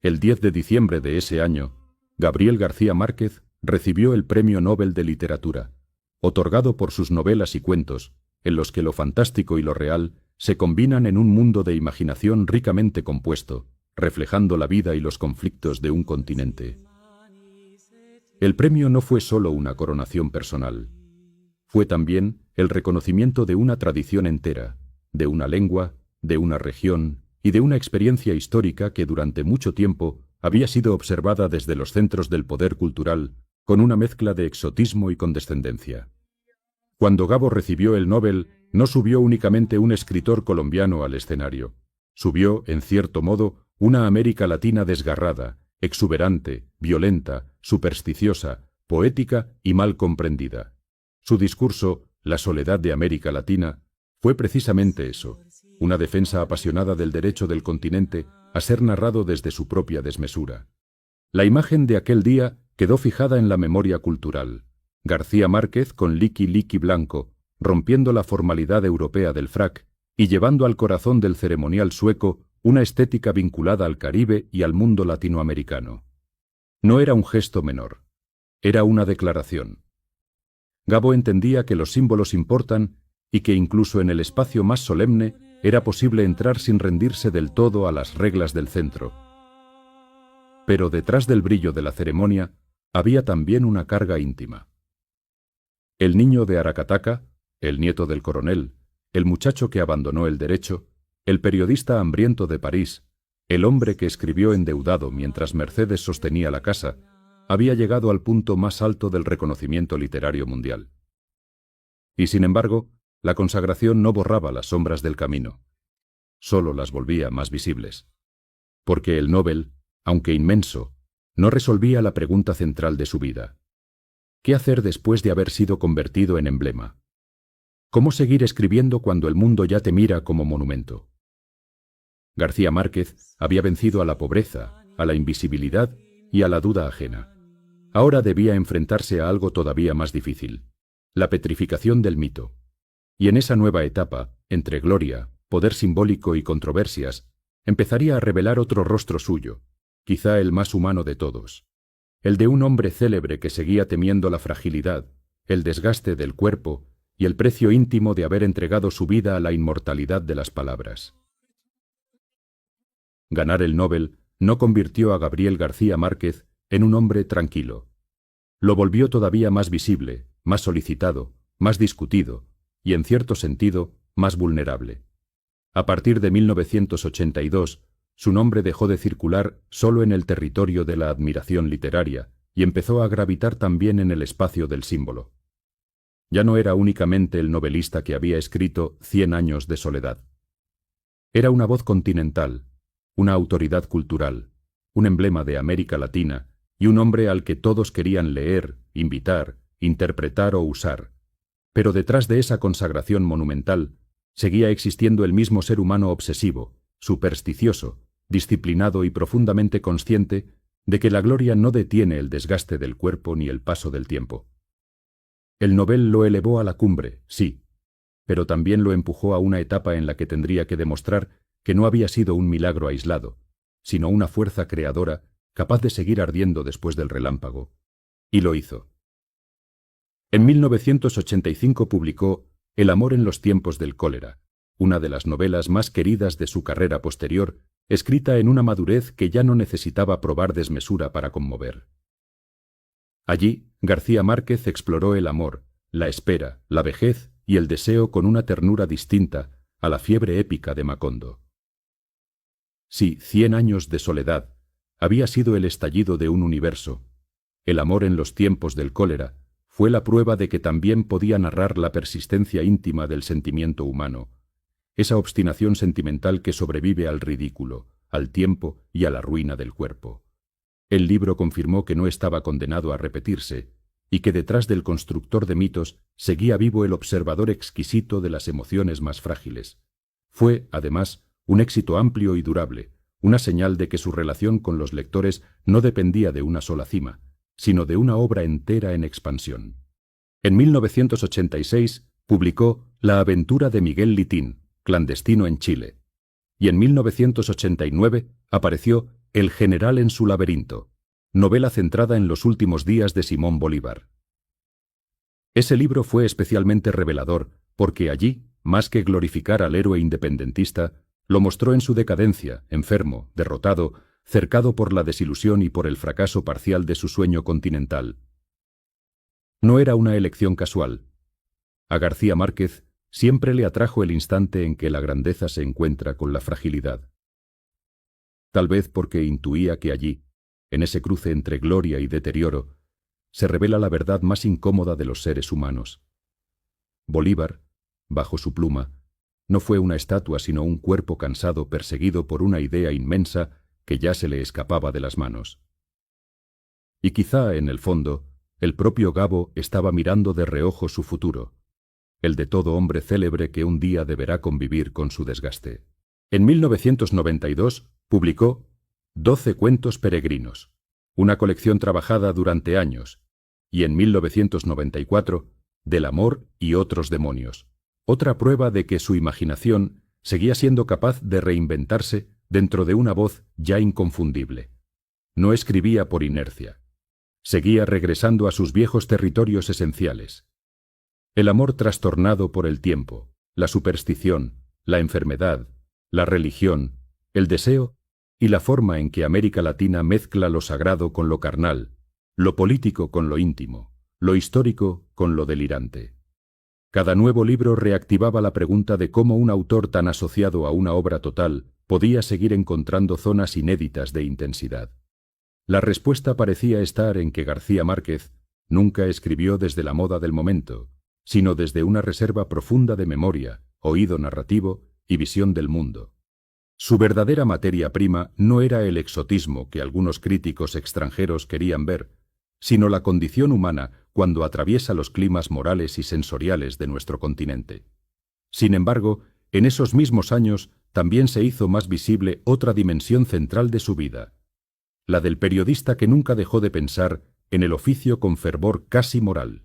El 10 de diciembre de ese año, Gabriel García Márquez recibió el Premio Nobel de Literatura, otorgado por sus novelas y cuentos, en los que lo fantástico y lo real se combinan en un mundo de imaginación ricamente compuesto, reflejando la vida y los conflictos de un continente. El premio no fue solo una coronación personal. Fue también el reconocimiento de una tradición entera, de una lengua, de una región y de una experiencia histórica que durante mucho tiempo había sido observada desde los centros del poder cultural con una mezcla de exotismo y condescendencia. Cuando Gabo recibió el Nobel, no subió únicamente un escritor colombiano al escenario. Subió, en cierto modo, una América Latina desgarrada, exuberante, violenta, supersticiosa, poética y mal comprendida. Su discurso, La soledad de América Latina, fue precisamente eso, una defensa apasionada del derecho del continente a ser narrado desde su propia desmesura. La imagen de aquel día quedó fijada en la memoria cultural. García Márquez con liqui liqui blanco, rompiendo la formalidad europea del frac y llevando al corazón del ceremonial sueco una estética vinculada al Caribe y al mundo latinoamericano. No era un gesto menor, era una declaración. Gabo entendía que los símbolos importan y que incluso en el espacio más solemne era posible entrar sin rendirse del todo a las reglas del centro. Pero detrás del brillo de la ceremonia había también una carga íntima. El niño de Aracataca, el nieto del coronel, el muchacho que abandonó el derecho, el periodista hambriento de París, el hombre que escribió endeudado mientras Mercedes sostenía la casa, había llegado al punto más alto del reconocimiento literario mundial. Y sin embargo, la consagración no borraba las sombras del camino, solo las volvía más visibles. Porque el Nobel, aunque inmenso, no resolvía la pregunta central de su vida. ¿Qué hacer después de haber sido convertido en emblema? ¿Cómo seguir escribiendo cuando el mundo ya te mira como monumento? García Márquez había vencido a la pobreza, a la invisibilidad y a la duda ajena. Ahora debía enfrentarse a algo todavía más difícil, la petrificación del mito. Y en esa nueva etapa, entre gloria, poder simbólico y controversias, empezaría a revelar otro rostro suyo, quizá el más humano de todos, el de un hombre célebre que seguía temiendo la fragilidad, el desgaste del cuerpo y el precio íntimo de haber entregado su vida a la inmortalidad de las palabras. Ganar el Nobel no convirtió a Gabriel García Márquez en un hombre tranquilo. Lo volvió todavía más visible, más solicitado, más discutido y, en cierto sentido, más vulnerable. A partir de 1982, su nombre dejó de circular solo en el territorio de la admiración literaria y empezó a gravitar también en el espacio del símbolo. Ya no era únicamente el novelista que había escrito 100 años de soledad. Era una voz continental, una autoridad cultural, un emblema de América Latina y un hombre al que todos querían leer, invitar, interpretar o usar. Pero detrás de esa consagración monumental seguía existiendo el mismo ser humano obsesivo, supersticioso, disciplinado y profundamente consciente de que la gloria no detiene el desgaste del cuerpo ni el paso del tiempo. El Nobel lo elevó a la cumbre, sí, pero también lo empujó a una etapa en la que tendría que demostrar que no había sido un milagro aislado, sino una fuerza creadora capaz de seguir ardiendo después del relámpago. Y lo hizo. En 1985 publicó El amor en los tiempos del cólera, una de las novelas más queridas de su carrera posterior, escrita en una madurez que ya no necesitaba probar desmesura para conmover. Allí, García Márquez exploró el amor, la espera, la vejez y el deseo con una ternura distinta a la fiebre épica de Macondo. Sí, 100 años de soledad había sido el estallido de un universo. El amor en los tiempos del cólera fue la prueba de que también podía narrar la persistencia íntima del sentimiento humano, esa obstinación sentimental que sobrevive al ridículo, al tiempo y a la ruina del cuerpo. El libro confirmó que no estaba condenado a repetirse, y que detrás del constructor de mitos seguía vivo el observador exquisito de las emociones más frágiles. Fue, además, un éxito amplio y durable, una señal de que su relación con los lectores no dependía de una sola cima, sino de una obra entera en expansión. En 1986 publicó La aventura de Miguel Litín, clandestino en Chile, y en 1989 apareció El general en su laberinto, novela centrada en los últimos días de Simón Bolívar. Ese libro fue especialmente revelador porque allí, más que glorificar al héroe independentista, lo mostró en su decadencia, enfermo, derrotado, cercado por la desilusión y por el fracaso parcial de su sueño continental. No era una elección casual. A García Márquez siempre le atrajo el instante en que la grandeza se encuentra con la fragilidad. Tal vez porque intuía que allí, en ese cruce entre gloria y deterioro, se revela la verdad más incómoda de los seres humanos. Bolívar, bajo su pluma, no fue una estatua sino un cuerpo cansado perseguido por una idea inmensa que ya se le escapaba de las manos. Y quizá, en el fondo, el propio Gabo estaba mirando de reojo su futuro, el de todo hombre célebre que un día deberá convivir con su desgaste. En 1992 publicó 12 cuentos peregrinos, una colección trabajada durante años, y en 1994 Del amor y otros demonios, otra prueba de que su imaginación seguía siendo capaz de reinventarse dentro de una voz ya inconfundible. No escribía por inercia. Seguía regresando a sus viejos territorios esenciales. El amor trastornado por el tiempo, la superstición, la enfermedad, la religión, el deseo y la forma en que América Latina mezcla lo sagrado con lo carnal, lo político con lo íntimo, lo histórico con lo delirante. Cada nuevo libro reactivaba la pregunta de cómo un autor tan asociado a una obra total podía seguir encontrando zonas inéditas de intensidad. La respuesta parecía estar en que García Márquez nunca escribió desde la moda del momento, sino desde una reserva profunda de memoria, oído narrativo y visión del mundo. Su verdadera materia prima no era el exotismo que algunos críticos extranjeros querían ver, sino la condición humana cuando atraviesa los climas morales y sensoriales de nuestro continente. Sin embargo, en esos mismos años también se hizo más visible otra dimensión central de su vida, la del periodista que nunca dejó de pensar en el oficio con fervor casi moral.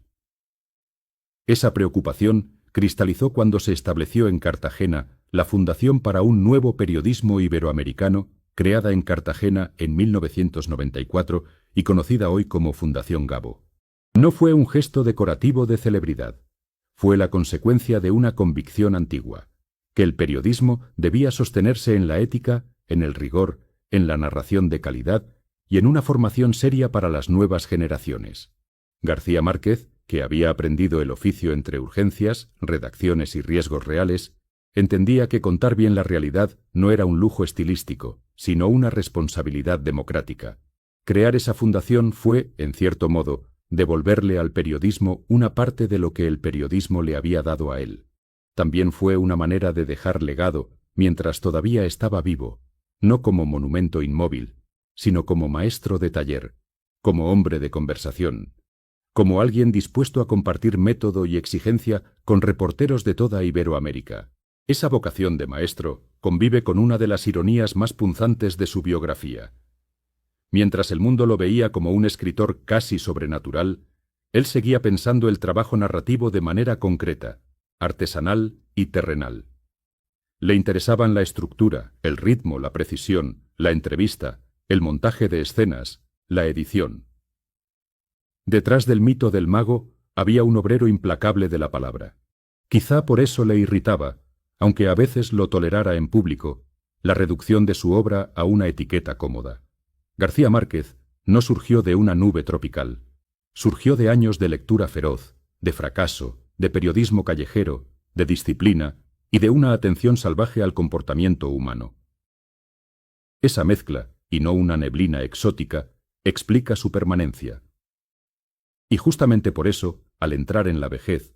Esa preocupación cristalizó cuando se estableció en Cartagena la Fundación para un Nuevo Periodismo Iberoamericano, creada en Cartagena en 1994 y conocida hoy como Fundación Gabo. No fue un gesto decorativo de celebridad, fue la consecuencia de una convicción antigua, que el periodismo debía sostenerse en la ética, en el rigor, en la narración de calidad y en una formación seria para las nuevas generaciones. García Márquez, que había aprendido el oficio entre urgencias, redacciones y riesgos reales, entendía que contar bien la realidad no era un lujo estilístico, sino una responsabilidad democrática. Crear esa fundación fue, en cierto modo, devolverle al periodismo una parte de lo que el periodismo le había dado a él. También fue una manera de dejar legado mientras todavía estaba vivo, no como monumento inmóvil, sino como maestro de taller, como hombre de conversación, como alguien dispuesto a compartir método y exigencia con reporteros de toda Iberoamérica. Esa vocación de maestro convive con una de las ironías más punzantes de su biografía. Mientras el mundo lo veía como un escritor casi sobrenatural, él seguía pensando el trabajo narrativo de manera concreta, artesanal y terrenal. Le interesaban la estructura, el ritmo, la precisión, la entrevista, el montaje de escenas, la edición. Detrás del mito del mago había un obrero implacable de la palabra. Quizá por eso le irritaba, aunque a veces lo tolerara en público, la reducción de su obra a una etiqueta cómoda. García Márquez no surgió de una nube tropical. Surgió de años de lectura feroz, de fracaso, de periodismo callejero, de disciplina y de una atención salvaje al comportamiento humano. Esa mezcla, y no una neblina exótica, explica su permanencia. Y justamente por eso, al entrar en la vejez,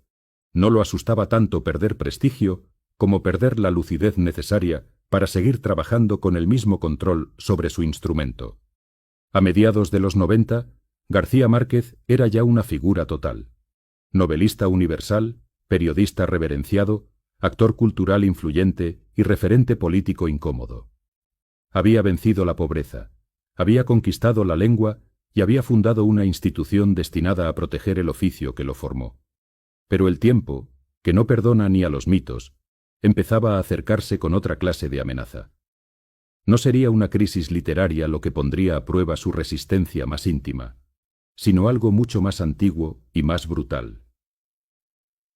no lo asustaba tanto perder prestigio como perder la lucidez necesaria para seguir trabajando con el mismo control sobre su instrumento. A mediados de los 90, García Márquez era ya una figura total. Novelista universal, periodista reverenciado, actor cultural influyente y referente político incómodo. Había vencido la pobreza, había conquistado la lengua y había fundado una institución destinada a proteger el oficio que lo formó. Pero el tiempo, que no perdona ni a los mitos, empezaba a acercarse con otra clase de amenaza. No sería una crisis literaria lo que pondría a prueba su resistencia más íntima, sino algo mucho más antiguo y más brutal.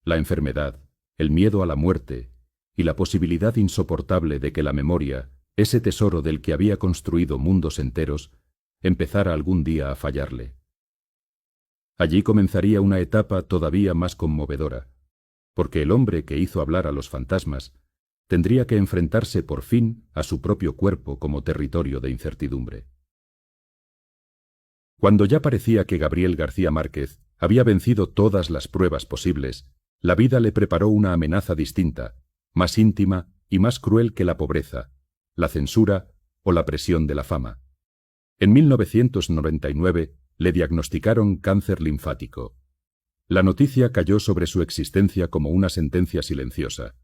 La enfermedad, el miedo a la muerte y la posibilidad insoportable de que la memoria, ese tesoro del que había construido mundos enteros, empezara algún día a fallarle. Allí comenzaría una etapa todavía más conmovedora, porque el hombre que hizo hablar a los fantasmas tendría que enfrentarse por fin a su propio cuerpo como territorio de incertidumbre. Cuando ya parecía que Gabriel García Márquez había vencido todas las pruebas posibles, la vida le preparó una amenaza distinta, más íntima y más cruel que la pobreza, la censura o la presión de la fama. En 1999 le diagnosticaron cáncer linfático. La noticia cayó sobre su existencia como una sentencia silenciosa,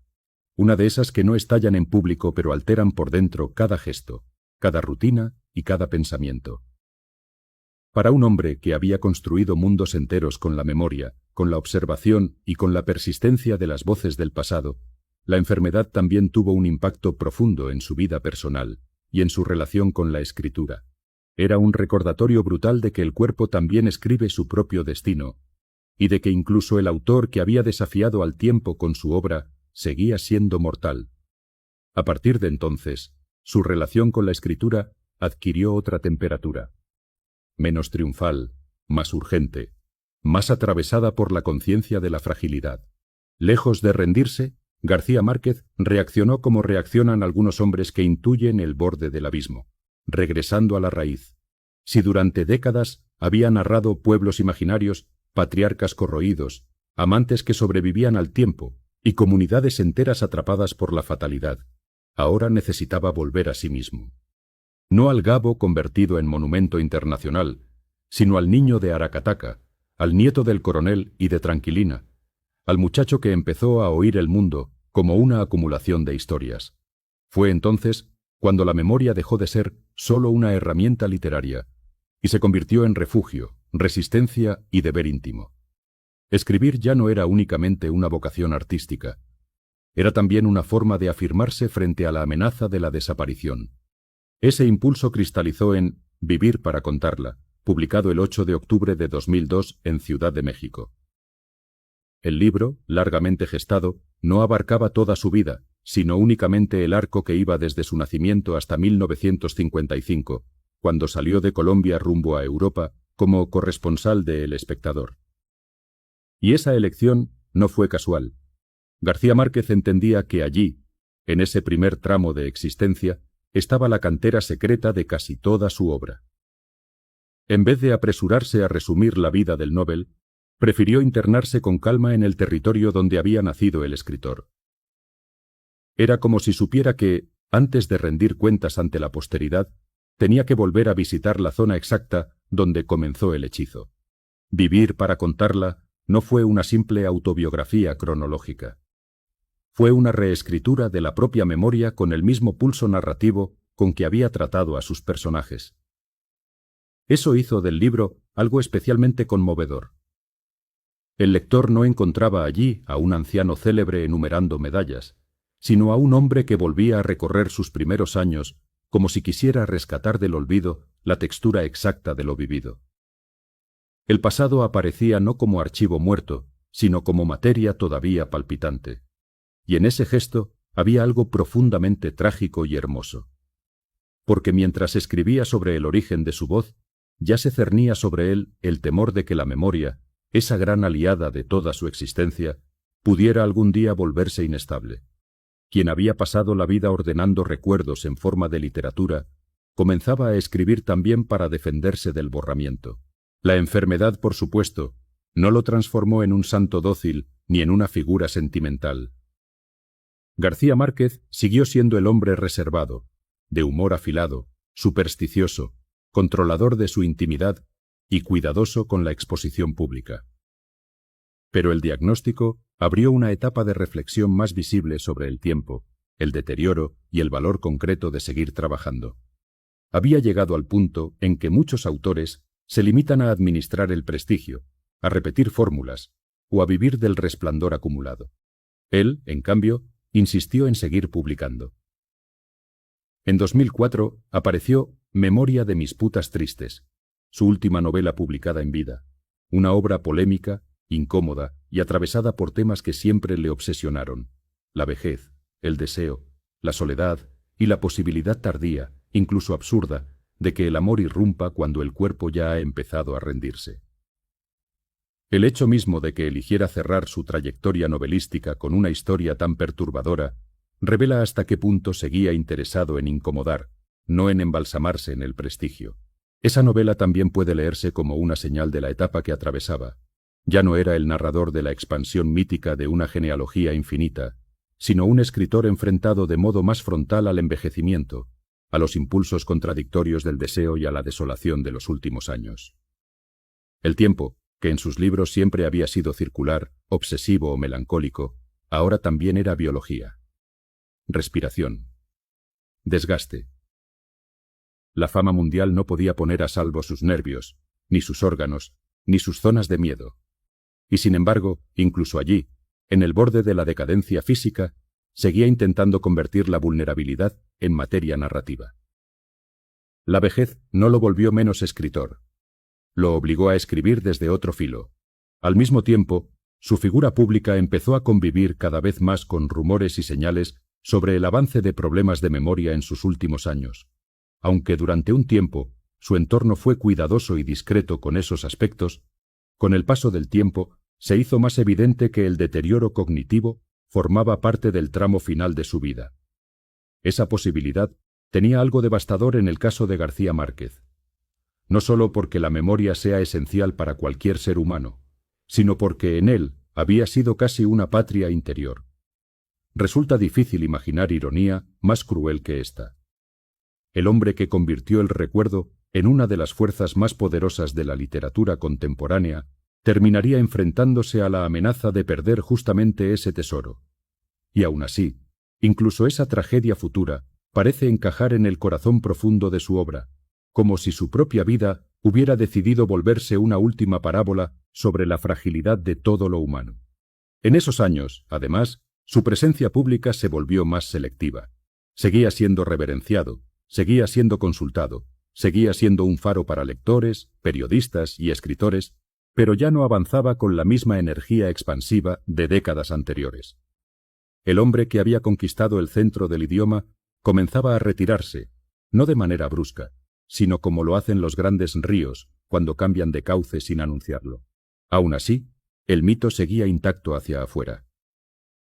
una de esas que no estallan en público pero alteran por dentro cada gesto, cada rutina y cada pensamiento. Para un hombre que había construido mundos enteros con la memoria, con la observación y con la persistencia de las voces del pasado, la enfermedad también tuvo un impacto profundo en su vida personal y en su relación con la escritura. Era un recordatorio brutal de que el cuerpo también escribe su propio destino, y de que incluso el autor que había desafiado al tiempo con su obra seguía siendo mortal. A partir de entonces, su relación con la escritura adquirió otra temperatura, menos triunfal, más urgente, más atravesada por la conciencia de la fragilidad. Lejos de rendirse, García Márquez reaccionó como reaccionan algunos hombres que intuyen el borde del abismo, regresando a la raíz. Si durante décadas había narrado pueblos imaginarios, patriarcas corroídos, amantes que sobrevivían al tiempo y comunidades enteras atrapadas por la fatalidad, ahora necesitaba volver a sí mismo. No al Gabo convertido en monumento internacional, sino al niño de Aracataca, al nieto del coronel y de Tranquilina, al muchacho que empezó a oír el mundo como una acumulación de historias. Fue entonces cuando la memoria dejó de ser solo una herramienta literaria y se convirtió en refugio, resistencia y deber íntimo. Escribir ya no era únicamente una vocación artística, era también una forma de afirmarse frente a la amenaza de la desaparición. Ese impulso cristalizó en Vivir para contarla, publicado el 8 de octubre de 2002 en Ciudad de México. El libro, largamente gestado, no abarcaba toda su vida, sino únicamente el arco que iba desde su nacimiento hasta 1955, cuando salió de Colombia rumbo a Europa como corresponsal de El Espectador. Y esa elección no fue casual. García Márquez entendía que allí, en ese primer tramo de existencia, estaba la cantera secreta de casi toda su obra. En vez de apresurarse a resumir la vida del Nobel, prefirió internarse con calma en el territorio donde había nacido el escritor. Era como si supiera que, antes de rendir cuentas ante la posteridad, tenía que volver a visitar la zona exacta donde comenzó el hechizo. Vivir para contarla no fue una simple autobiografía cronológica. Fue una reescritura de la propia memoria con el mismo pulso narrativo con que había tratado a sus personajes. Eso hizo del libro algo especialmente conmovedor. El lector no encontraba allí a un anciano célebre enumerando medallas, sino a un hombre que volvía a recorrer sus primeros años como si quisiera rescatar del olvido la textura exacta de lo vivido. El pasado aparecía no como archivo muerto, sino como materia todavía palpitante. Y en ese gesto había algo profundamente trágico y hermoso. Porque mientras escribía sobre el origen de su voz, ya se cernía sobre él el temor de que la memoria, esa gran aliada de toda su existencia, pudiera algún día volverse inestable. Quien había pasado la vida ordenando recuerdos en forma de literatura, comenzaba a escribir también para defenderse del borramiento. La enfermedad, por supuesto, no lo transformó en un santo dócil ni en una figura sentimental. García Márquez siguió siendo el hombre reservado, de humor afilado, supersticioso, controlador de su intimidad y cuidadoso con la exposición pública. Pero el diagnóstico abrió una etapa de reflexión más visible sobre el tiempo, el deterioro y el valor concreto de seguir trabajando. Había llegado al punto en que muchos autores se limitan a administrar el prestigio, a repetir fórmulas o a vivir del resplandor acumulado. Él, en cambio, insistió en seguir publicando. En 2004 apareció Memoria de mis putas tristes, su última novela publicada en vida, una obra polémica, incómoda y atravesada por temas que siempre le obsesionaron: la vejez, el deseo, la soledad y la posibilidad tardía, incluso absurda, de que el amor irrumpa cuando el cuerpo ya ha empezado a rendirse. El hecho mismo de que eligiera cerrar su trayectoria novelística con una historia tan perturbadora revela hasta qué punto seguía interesado en incomodar, no en embalsamarse en el prestigio. Esa novela también puede leerse como una señal de la etapa que atravesaba. Ya no era el narrador de la expansión mítica de una genealogía infinita, sino un escritor enfrentado de modo más frontal al envejecimiento, a los impulsos contradictorios del deseo y a la desolación de los últimos años. El tiempo, que en sus libros siempre había sido circular, obsesivo o melancólico, ahora también era biología. Respiración. Desgaste. La fama mundial no podía poner a salvo sus nervios, ni sus órganos, ni sus zonas de miedo. Y sin embargo, incluso allí, en el borde de la decadencia física, seguía intentando convertir la vulnerabilidad en materia narrativa. La vejez no lo volvió menos escritor. Lo obligó a escribir desde otro filo. Al mismo tiempo, su figura pública empezó a convivir cada vez más con rumores y señales sobre el avance de problemas de memoria en sus últimos años. Aunque durante un tiempo su entorno fue cuidadoso y discreto con esos aspectos, con el paso del tiempo se hizo más evidente que el deterioro cognitivo formaba parte del tramo final de su vida. Esa posibilidad tenía algo devastador en el caso de García Márquez. No solo porque la memoria sea esencial para cualquier ser humano, sino porque en él había sido casi una patria interior. Resulta difícil imaginar ironía más cruel que esta. El hombre que convirtió el recuerdo en una de las fuerzas más poderosas de la literatura contemporánea terminaría enfrentándose a la amenaza de perder justamente ese tesoro. Y aún así, incluso esa tragedia futura parece encajar en el corazón profundo de su obra, como si su propia vida hubiera decidido volverse una última parábola sobre la fragilidad de todo lo humano. En esos años, además, su presencia pública se volvió más selectiva. Seguía siendo reverenciado, seguía siendo consultado, seguía siendo un faro para lectores, periodistas y escritores, pero ya no avanzaba con la misma energía expansiva de décadas anteriores. El hombre que había conquistado el centro del idioma comenzaba a retirarse, no de manera brusca, sino como lo hacen los grandes ríos cuando cambian de cauce sin anunciarlo. Aún así, el mito seguía intacto hacia afuera.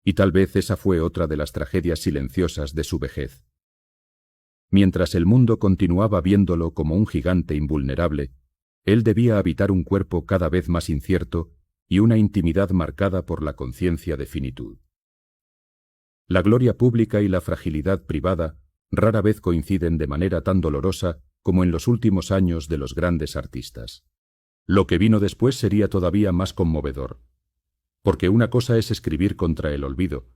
Y tal vez esa fue otra de las tragedias silenciosas de su vejez. Mientras el mundo continuaba viéndolo como un gigante invulnerable, él debía habitar un cuerpo cada vez más incierto y una intimidad marcada por la conciencia de finitud. La gloria pública y la fragilidad privada rara vez coinciden de manera tan dolorosa como en los últimos años de los grandes artistas. Lo que vino después sería todavía más conmovedor, porque una cosa es escribir contra el olvido,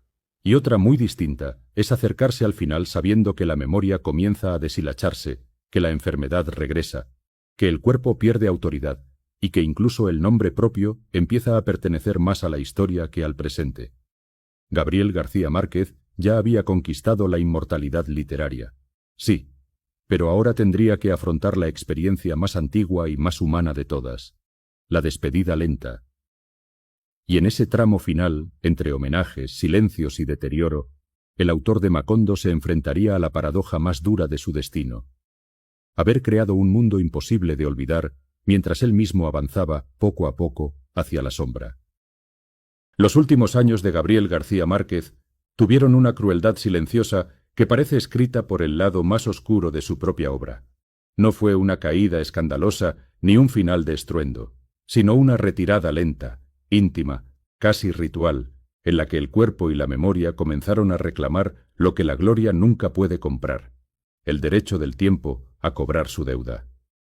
y otra muy distinta es acercarse al final sabiendo que la memoria comienza a deshilacharse, que la enfermedad regresa, que el cuerpo pierde autoridad y que incluso el nombre propio empieza a pertenecer más a la historia que al presente. Gabriel García Márquez ya había conquistado la inmortalidad literaria. Sí, pero ahora tendría que afrontar la experiencia más antigua y más humana de todas, la despedida lenta. Y en ese tramo final, entre homenajes, silencios y deterioro, el autor de Macondo se enfrentaría a la paradoja más dura de su destino: haber creado un mundo imposible de olvidar mientras él mismo avanzaba, poco a poco, hacia la sombra. Los últimos años de Gabriel García Márquez tuvieron una crueldad silenciosa que parece escrita por el lado más oscuro de su propia obra. No fue una caída escandalosa ni un final de estruendo, sino una retirada lenta, íntima, casi ritual, en la que el cuerpo y la memoria comenzaron a reclamar lo que la gloria nunca puede comprar: el derecho del tiempo a cobrar su deuda.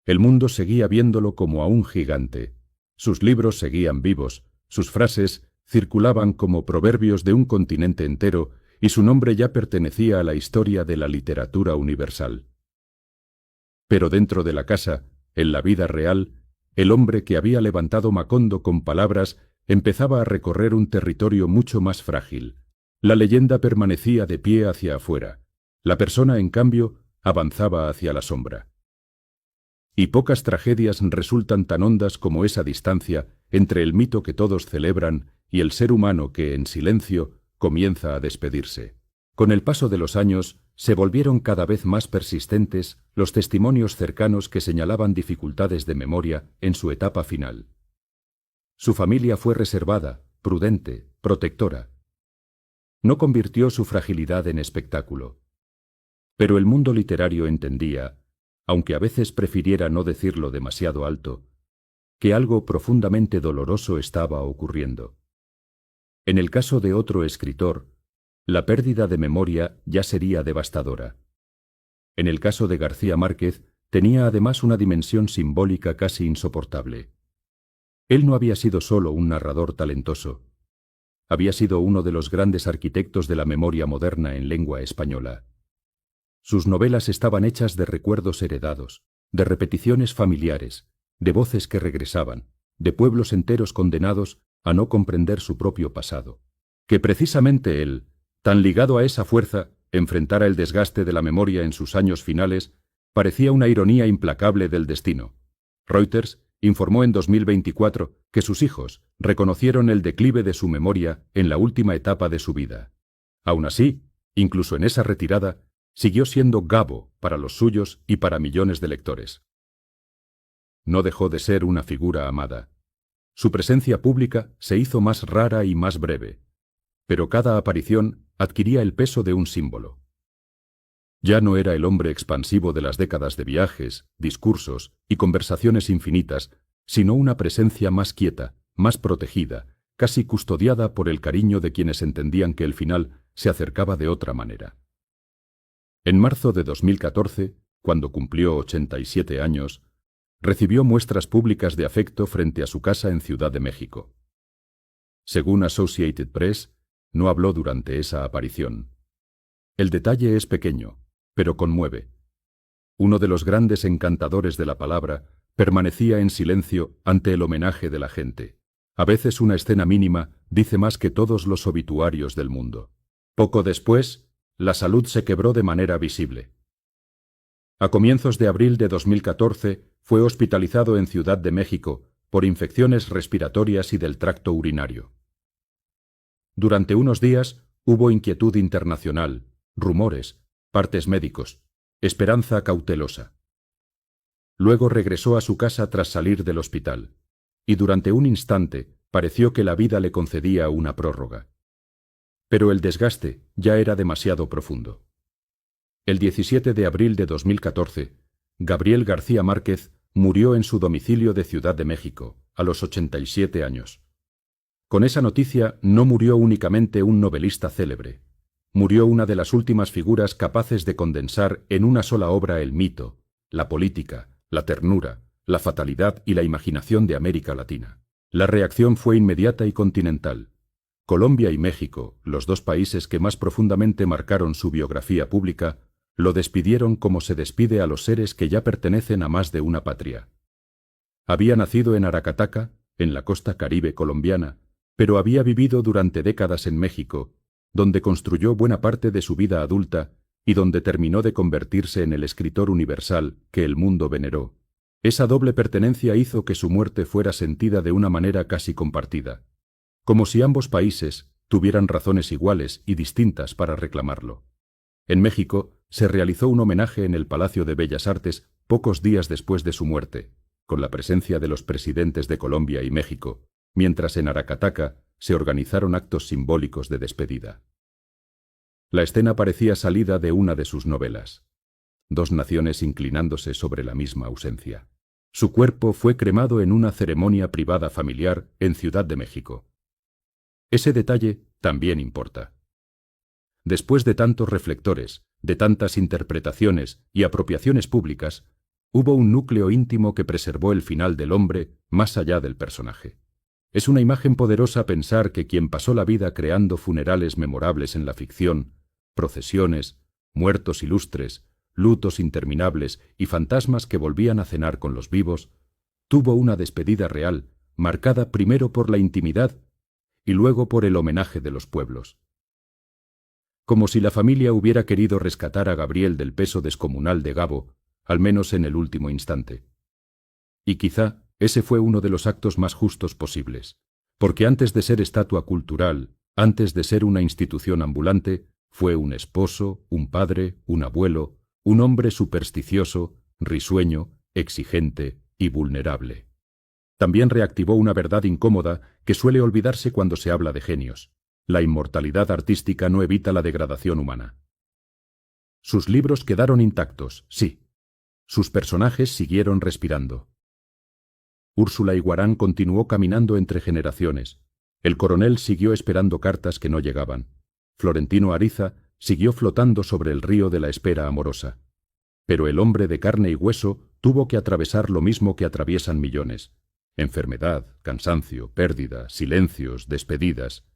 El mundo seguía viéndolo como a un gigante. Sus libros seguían vivos, sus frases circulaban como proverbios de un continente entero, y su nombre ya pertenecía a la historia de la literatura universal. Pero dentro de la casa, en la vida real, el hombre que había levantado Macondo con palabras empezaba a recorrer un territorio mucho más frágil. La leyenda permanecía de pie hacia afuera. La persona, en cambio, avanzaba hacia la sombra. Y pocas tragedias resultan tan hondas como esa distancia entre el mito que todos celebran y el ser humano que, en silencio, comienza a despedirse. Con el paso de los años, se volvieron cada vez más persistentes los testimonios cercanos que señalaban dificultades de memoria en su etapa final. Su familia fue reservada, prudente, protectora. No convirtió su fragilidad en espectáculo. Pero el mundo literario entendía, aunque a veces prefiriera no decirlo demasiado alto, que algo profundamente doloroso estaba ocurriendo. En el caso de otro escritor, la pérdida de memoria ya sería devastadora. En el caso de García Márquez, tenía además una dimensión simbólica casi insoportable. Él no había sido solo un narrador talentoso. Había sido uno de los grandes arquitectos de la memoria moderna en lengua española. Sus novelas estaban hechas de recuerdos heredados, de repeticiones familiares, de voces que regresaban, de pueblos enteros condenados a no comprender su propio pasado. Que precisamente él, tan ligado a esa fuerza, enfrentara el desgaste de la memoria en sus años finales, parecía una ironía implacable del destino. Reuters informó en 2024 que sus hijos reconocieron el declive de su memoria en la última etapa de su vida. Aún así, incluso en esa retirada, siguió siendo Gabo para los suyos y para millones de lectores. No dejó de ser una figura amada. Su presencia pública se hizo más rara y más breve, pero cada aparición adquiría el peso de un símbolo. Ya no era el hombre expansivo de las décadas de viajes, discursos y conversaciones infinitas, sino una presencia más quieta, más protegida, casi custodiada por el cariño de quienes entendían que el final se acercaba de otra manera. En marzo de 2014, cuando cumplió 87 años, recibió muestras públicas de afecto frente a su casa en Ciudad de México. Según Associated Press, no habló durante esa aparición. El detalle es pequeño, pero conmueve. Uno de los grandes encantadores de la palabra permanecía en silencio ante el homenaje de la gente. A veces una escena mínima dice más que todos los obituarios del mundo. Poco después, la salud se quebró de manera visible. A comienzos de abril de 2014 fue hospitalizado en Ciudad de México por infecciones respiratorias y del tracto urinario. Durante unos días hubo inquietud internacional, rumores, partes médicos, esperanza cautelosa. Luego regresó a su casa tras salir del hospital, y durante un instante pareció que la vida le concedía una prórroga. Pero el desgaste ya era demasiado profundo. El 17 de abril de 2014, Gabriel García Márquez murió en su domicilio de Ciudad de México, a los 87 años. Con esa noticia no murió únicamente un novelista célebre. Murió una de las últimas figuras capaces de condensar en una sola obra el mito, la política, la ternura, la fatalidad y la imaginación de América Latina. La reacción fue inmediata y continental. Colombia y México, los dos países que más profundamente marcaron su biografía pública, lo despidieron como se despide a los seres que ya pertenecen a más de una patria. Había nacido en Aracataca, en la costa caribe colombiana, pero había vivido durante décadas en México, donde construyó buena parte de su vida adulta y donde terminó de convertirse en el escritor universal que el mundo veneró. Esa doble pertenencia hizo que su muerte fuera sentida de una manera casi compartida, como si ambos países tuvieran razones iguales y distintas para reclamarlo. En México se realizó un homenaje en el Palacio de Bellas Artes pocos días después de su muerte, con la presencia de los presidentes de Colombia y México, mientras en Aracataca se organizaron actos simbólicos de despedida. La escena parecía salida de una de sus novelas. Dos naciones inclinándose sobre la misma ausencia. Su cuerpo fue cremado en una ceremonia privada familiar en Ciudad de México. Ese detalle también importa. Después de tantos reflectores, de tantas interpretaciones y apropiaciones públicas, hubo un núcleo íntimo que preservó el final del hombre más allá del personaje. Es una imagen poderosa pensar que quien pasó la vida creando funerales memorables en la ficción, procesiones, muertos ilustres, lutos interminables y fantasmas que volvían a cenar con los vivos, tuvo una despedida real, marcada primero por la intimidad y luego por el homenaje de los pueblos. Como si la familia hubiera querido rescatar a Gabriel del peso descomunal de Gabo, al menos en el último instante. Y quizá ese fue uno de los actos más justos posibles, porque antes de ser estatua cultural, antes de ser una institución ambulante, fue un esposo, un padre, un abuelo, un hombre supersticioso, risueño, exigente y vulnerable. También reactivó una verdad incómoda que suele olvidarse cuando se habla de genios. La inmortalidad artística no evita la degradación humana. Sus libros quedaron intactos, sí. Sus personajes siguieron respirando. Úrsula Iguarán continuó caminando entre generaciones. El coronel siguió esperando cartas que no llegaban. Florentino Ariza siguió flotando sobre el río de la espera amorosa. Pero el hombre de carne y hueso tuvo que atravesar lo mismo que atraviesan millones. Enfermedad, cansancio, pérdida, silencios, despedidas.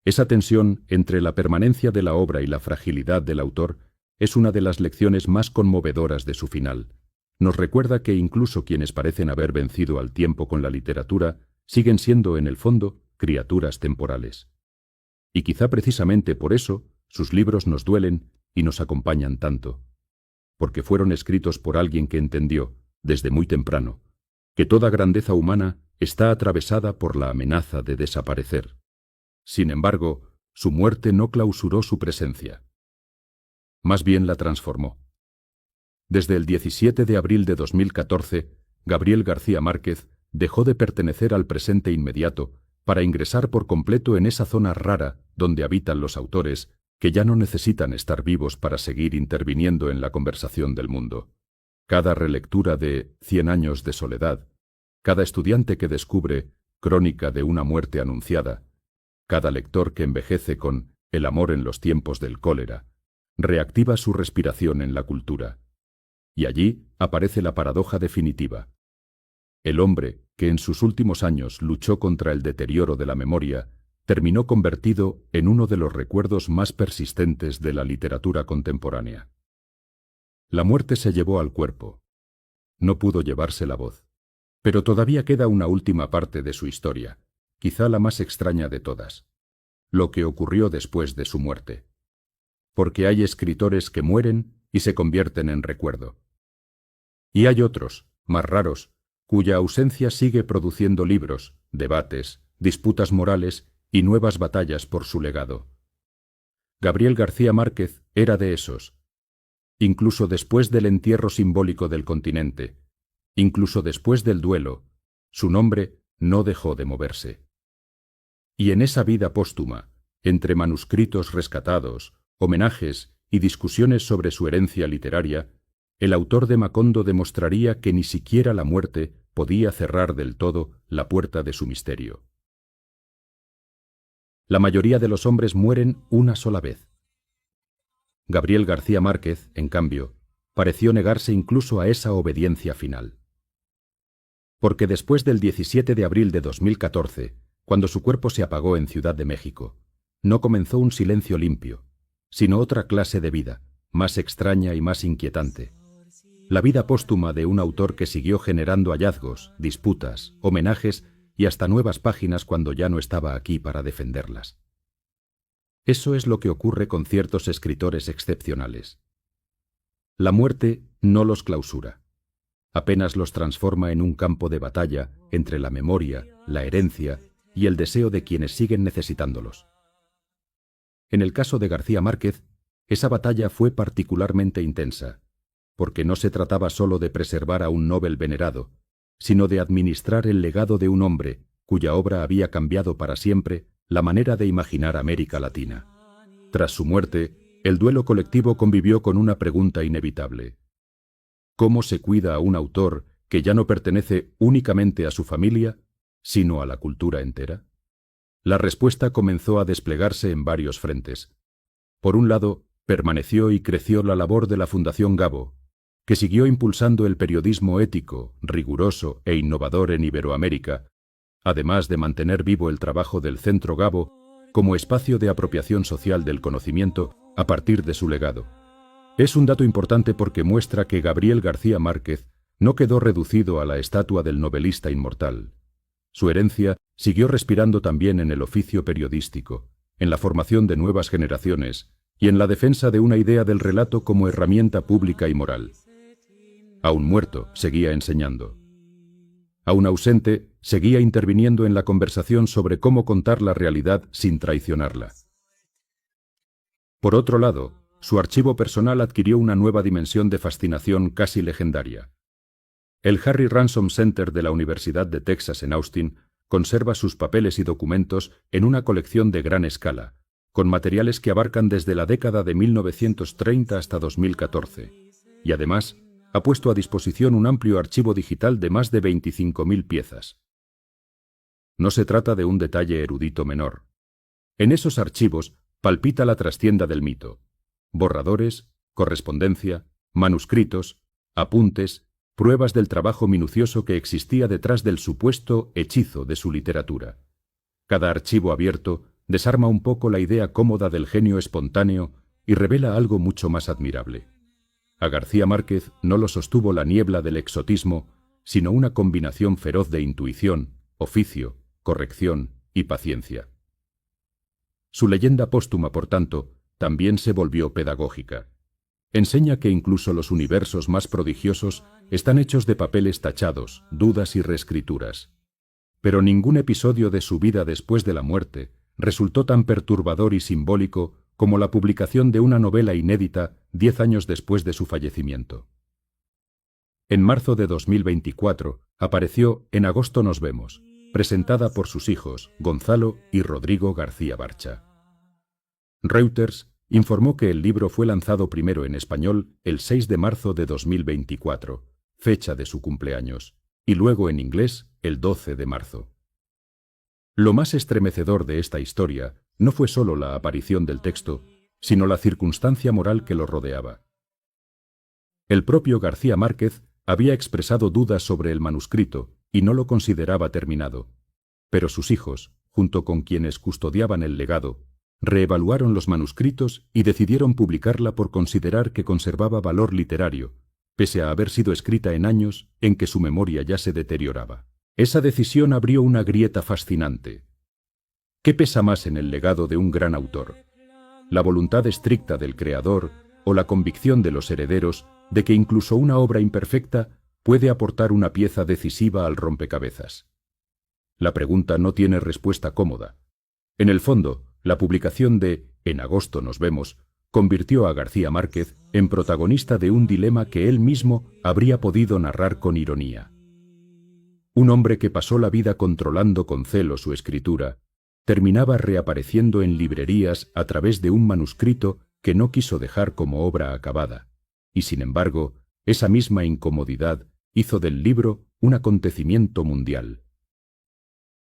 Esa tensión entre la permanencia de la obra y la fragilidad del autor es una de las lecciones más conmovedoras de su final. Nos recuerda que incluso quienes parecen haber vencido al tiempo con la literatura siguen siendo en el fondo criaturas temporales. Y quizá precisamente por eso sus libros nos duelen y nos acompañan tanto. Porque fueron escritos por alguien que entendió, desde muy temprano, que toda grandeza humana está atravesada por la amenaza de desaparecer. Sin embargo, su muerte no clausuró su presencia. Más bien la transformó. Desde el 17 de abril de 2014, Gabriel García Márquez dejó de pertenecer al presente inmediato para ingresar por completo en esa zona rara donde habitan los autores que ya no necesitan estar vivos para seguir interviniendo en la conversación del mundo. Cada relectura de 100 años de soledad, cada estudiante que descubre Crónica de una muerte anunciada, cada lector que envejece con El amor en los tiempos del cólera, reactiva su respiración en la cultura. Y allí aparece la paradoja definitiva. El hombre, que en sus últimos años luchó contra el deterioro de la memoria, terminó convertido en uno de los recuerdos más persistentes de la literatura contemporánea. La muerte se llevó al cuerpo. No pudo llevarse la voz. Pero todavía queda una última parte de su historia, quizá la más extraña de todas: lo que ocurrió después de su muerte. Porque hay escritores que mueren y se convierten en recuerdo. Y hay otros, más raros, cuya ausencia sigue produciendo libros, debates, disputas morales y nuevas batallas por su legado. Gabriel García Márquez era de esos. Incluso después del entierro simbólico del continente, incluso después del duelo, su nombre no dejó de moverse. Y en esa vida póstuma, entre manuscritos rescatados, homenajes y discusiones sobre su herencia literaria, el autor de Macondo demostraría que ni siquiera la muerte podía cerrar del todo la puerta de su misterio. La mayoría de los hombres mueren una sola vez. Gabriel García Márquez, en cambio, pareció negarse incluso a esa obediencia final. Porque después del 17 de abril de 2014, cuando su cuerpo se apagó en Ciudad de México, no comenzó un silencio limpio, sino otra clase de vida, más extraña y más inquietante. La vida póstuma de un autor que siguió generando hallazgos, disputas, homenajes y hasta nuevas páginas cuando ya no estaba aquí para defenderlas. Eso es lo que ocurre con ciertos escritores excepcionales. La muerte no los clausura. Apenas los transforma en un campo de batalla entre la memoria, la herencia y el deseo de quienes siguen necesitándolos. En el caso de García Márquez, esa batalla fue particularmente intensa, porque no se trataba solo de preservar a un Nobel venerado, sino de administrar el legado de un hombre cuya obra había cambiado para siempre la manera de imaginar América Latina. Tras su muerte, el duelo colectivo convivió con una pregunta inevitable: ¿cómo se cuida a un autor que ya no pertenece únicamente a su familia, sino a la cultura entera? La respuesta comenzó a desplegarse en varios frentes. Por un lado, permaneció y creció la labor de la Fundación Gabo, que siguió impulsando el periodismo ético, riguroso e innovador en Iberoamérica, además de mantener vivo el trabajo del Centro Gabo como espacio de apropiación social del conocimiento a partir de su legado. Es un dato importante porque muestra que Gabriel García Márquez no quedó reducido a la estatua del novelista inmortal. Su herencia siguió respirando también en el oficio periodístico, en la formación de nuevas generaciones y en la defensa de una idea del relato como herramienta pública y moral. Aún muerto, seguía enseñando. Aún ausente, seguía interviniendo en la conversación sobre cómo contar la realidad sin traicionarla. Por otro lado, su archivo personal adquirió una nueva dimensión de fascinación casi legendaria. El Harry Ransom Center de la Universidad de Texas en Austin conserva sus papeles y documentos en una colección de gran escala, con materiales que abarcan desde la década de 1930 hasta 2014, y además ha puesto a disposición un amplio archivo digital de más de 25.000 piezas. No se trata de un detalle erudito menor. En esos archivos palpita la trastienda del mito: borradores, correspondencia, manuscritos, apuntes, pruebas del trabajo minucioso que existía detrás del supuesto hechizo de su literatura. Cada archivo abierto desarma un poco la idea cómoda del genio espontáneo y revela algo mucho más admirable. A García Márquez no lo sostuvo la niebla del exotismo, sino una combinación feroz de intuición, oficio, corrección y paciencia. Su leyenda póstuma, por tanto, también se volvió pedagógica. Enseña que incluso los universos más prodigiosos están hechos de papeles tachados, dudas y reescrituras. Pero ningún episodio de su vida después de la muerte resultó tan perturbador y simbólico como la publicación de una novela inédita 10 años después de su fallecimiento. En marzo de 2024 apareció En agosto nos vemos, presentada por sus hijos Gonzalo y Rodrigo García Barcha. Reuters informó que el libro fue lanzado primero en español el 6 de marzo de 2024, fecha de su cumpleaños, y luego en inglés el 12 de marzo. Lo más estremecedor de esta historia no fue solo la aparición del texto, sino la circunstancia moral que lo rodeaba. El propio García Márquez había expresado dudas sobre el manuscrito y no lo consideraba terminado, pero sus hijos, junto con quienes custodiaban el legado, reevaluaron los manuscritos y decidieron publicarla por considerar que conservaba valor literario, pese a haber sido escrita en años en que su memoria ya se deterioraba. Esa decisión abrió una grieta fascinante. ¿Qué pesa más en el legado de un gran autor? ¿La voluntad estricta del creador o la convicción de los herederos de que incluso una obra imperfecta puede aportar una pieza decisiva al rompecabezas? La pregunta no tiene respuesta cómoda. En el fondo, la publicación de En agosto nos vemos convirtió a García Márquez en protagonista de un dilema que él mismo habría podido narrar con ironía. Un hombre que pasó la vida controlando con celo su escritura, terminaba reapareciendo en librerías a través de un manuscrito que no quiso dejar como obra acabada, y sin embargo, esa misma incomodidad hizo del libro un acontecimiento mundial.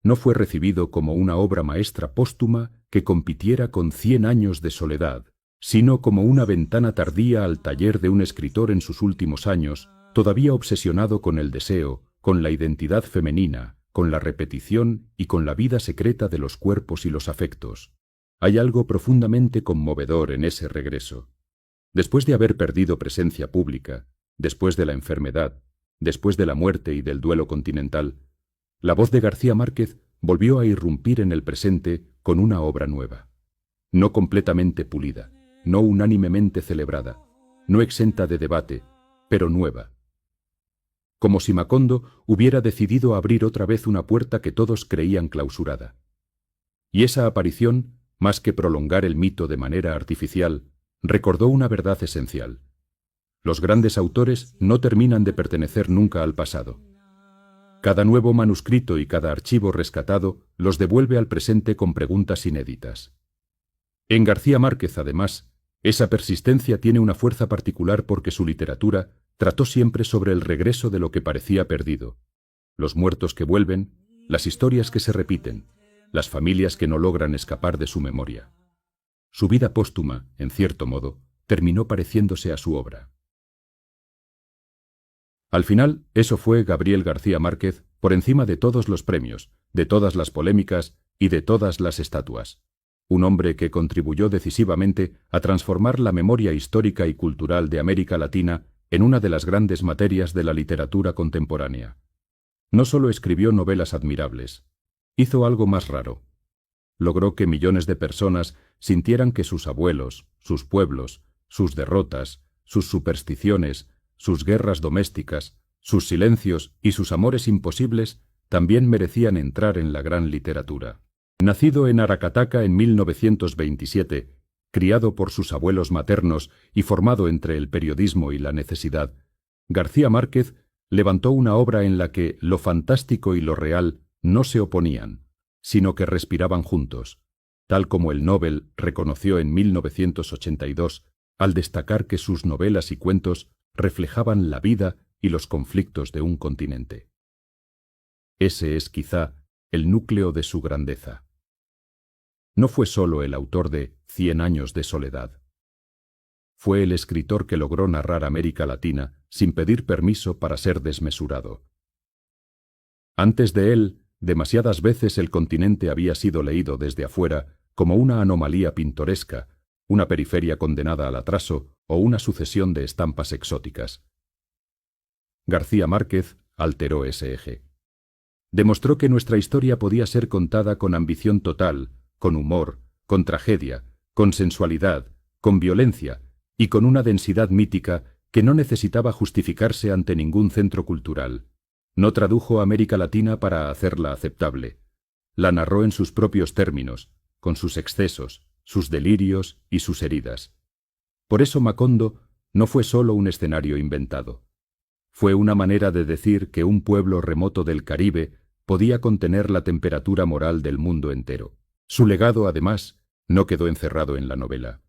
No fue recibido como una obra maestra póstuma que compitiera con 100 años de soledad, sino como una ventana tardía al taller de un escritor en sus últimos años, todavía obsesionado con el deseo, con la identidad femenina, con la repetición y con la vida secreta de los cuerpos y los afectos. Hay algo profundamente conmovedor en ese regreso. Después de haber perdido presencia pública, después de la enfermedad, después de la muerte y del duelo continental, la voz de García Márquez volvió a irrumpir en el presente con una obra nueva. No completamente pulida, no unánimemente celebrada, no exenta de debate, pero nueva. Como si Macondo hubiera decidido abrir otra vez una puerta que todos creían clausurada. Y esa aparición, más que prolongar el mito de manera artificial, recordó una verdad esencial. Los grandes autores no terminan de pertenecer nunca al pasado. Cada nuevo manuscrito y cada archivo rescatado los devuelve al presente con preguntas inéditas. En García Márquez, además, esa persistencia tiene una fuerza particular porque su literatura trató siempre sobre el regreso de lo que parecía perdido, los muertos que vuelven, las historias que se repiten, las familias que no logran escapar de su memoria. Su vida póstuma, en cierto modo, terminó pareciéndose a su obra. Al final, eso fue Gabriel García Márquez por encima de todos los premios, de todas las polémicas y de todas las estatuas. Un hombre que contribuyó decisivamente a transformar la memoria histórica y cultural de América Latina en una de las grandes materias de la literatura contemporánea. No solo escribió novelas admirables, hizo algo más raro. Logró que millones de personas sintieran que sus abuelos, sus pueblos, sus derrotas, sus supersticiones, sus guerras domésticas, sus silencios y sus amores imposibles también merecían entrar en la gran literatura. Nacido en Aracataca en 1927, criado por sus abuelos maternos y formado entre el periodismo y la necesidad, García Márquez levantó una obra en la que lo fantástico y lo real no se oponían, sino que respiraban juntos, tal como el Nobel reconoció en 1982 al destacar que sus novelas y cuentos reflejaban la vida y los conflictos de un continente. Ese es quizá el núcleo de su grandeza. No fue solo el autor de 100 años de soledad. Fue el escritor que logró narrar América Latina sin pedir permiso para ser desmesurado. Antes de él, demasiadas veces el continente había sido leído desde afuera como una anomalía pintoresca, una periferia condenada al atraso o una sucesión de estampas exóticas. García Márquez alteró ese eje. Demostró que nuestra historia podía ser contada con ambición total, con humor, con tragedia, con sensualidad, con violencia y con una densidad mítica que no necesitaba justificarse ante ningún centro cultural. No tradujo a América Latina para hacerla aceptable. La narró en sus propios términos, con sus excesos, sus delirios y sus heridas. Por eso Macondo no fue solo un escenario inventado. Fue una manera de decir que un pueblo remoto del Caribe podía contener la temperatura moral del mundo entero. Su legado, además, no quedó encerrado en la novela.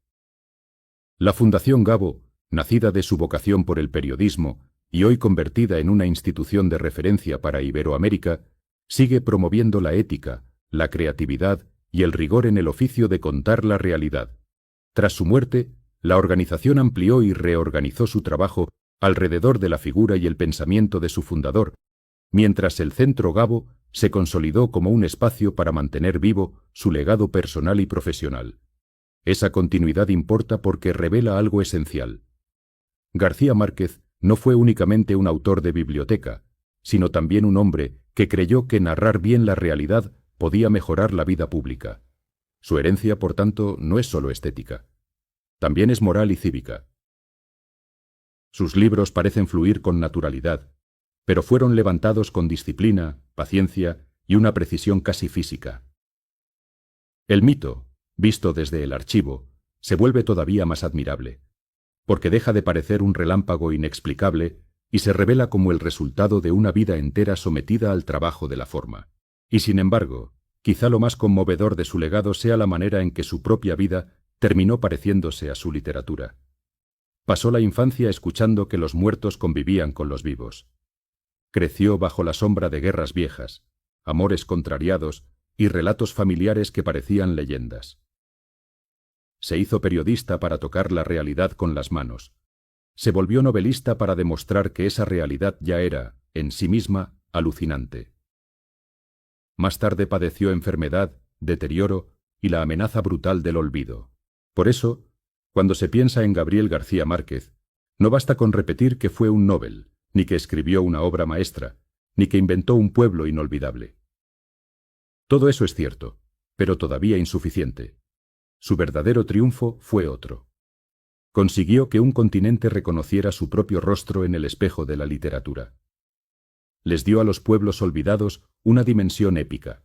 La Fundación Gabo, nacida de su vocación por el periodismo y hoy convertida en una institución de referencia para Iberoamérica, sigue promoviendo la ética, la creatividad y el rigor en el oficio de contar la realidad. Tras su muerte, la organización amplió y reorganizó su trabajo alrededor de la figura y el pensamiento de su fundador, mientras el Centro Gabo se consolidó como un espacio para mantener vivo su legado personal y profesional. Esa continuidad importa porque revela algo esencial. García Márquez no fue únicamente un autor de biblioteca, sino también un hombre que creyó que narrar bien la realidad podía mejorar la vida pública. Su herencia, por tanto, no es solo estética. También es moral y cívica. Sus libros parecen fluir con naturalidad, pero fueron levantados con disciplina, paciencia y una precisión casi física. El mito, visto desde el archivo, se vuelve todavía más admirable, porque deja de parecer un relámpago inexplicable y se revela como el resultado de una vida entera sometida al trabajo de la forma. Y sin embargo, quizá lo más conmovedor de su legado sea la manera en que su propia vida terminó pareciéndose a su literatura. Pasó la infancia escuchando que los muertos convivían con los vivos. Creció bajo la sombra de guerras viejas, amores contrariados y relatos familiares que parecían leyendas. Se hizo periodista para tocar la realidad con las manos. Se volvió novelista para demostrar que esa realidad ya era, en sí misma, alucinante. Más tarde padeció enfermedad, deterioro y la amenaza brutal del olvido. Por eso, cuando se piensa en Gabriel García Márquez, no basta con repetir que fue un Nobel, ni que escribió una obra maestra, ni que inventó un pueblo inolvidable. Todo eso es cierto, pero todavía insuficiente. Su verdadero triunfo fue otro. Consiguió que un continente reconociera su propio rostro en el espejo de la literatura. Les dio a los pueblos olvidados una dimensión épica.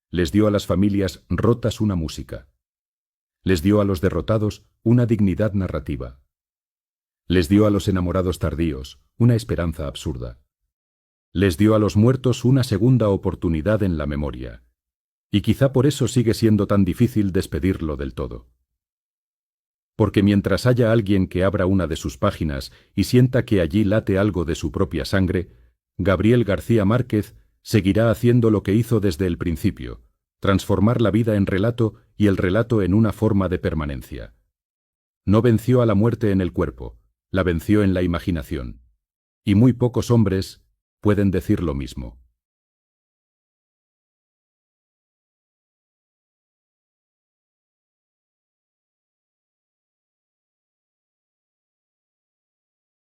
Les dio a las familias rotas una música. Les dio a los derrotados una dignidad narrativa. Les dio a los enamorados tardíos una esperanza absurda. Les dio a los muertos una segunda oportunidad en la memoria. Y quizá por eso sigue siendo tan difícil despedirlo del todo. Porque mientras haya alguien que abra una de sus páginas y sienta que allí late algo de su propia sangre, Gabriel García Márquez seguirá haciendo lo que hizo desde el principio, transformar la vida en relato y el relato en una forma de permanencia. No venció a la muerte en el cuerpo, la venció en la imaginación. Y muy pocos hombres pueden decir lo mismo.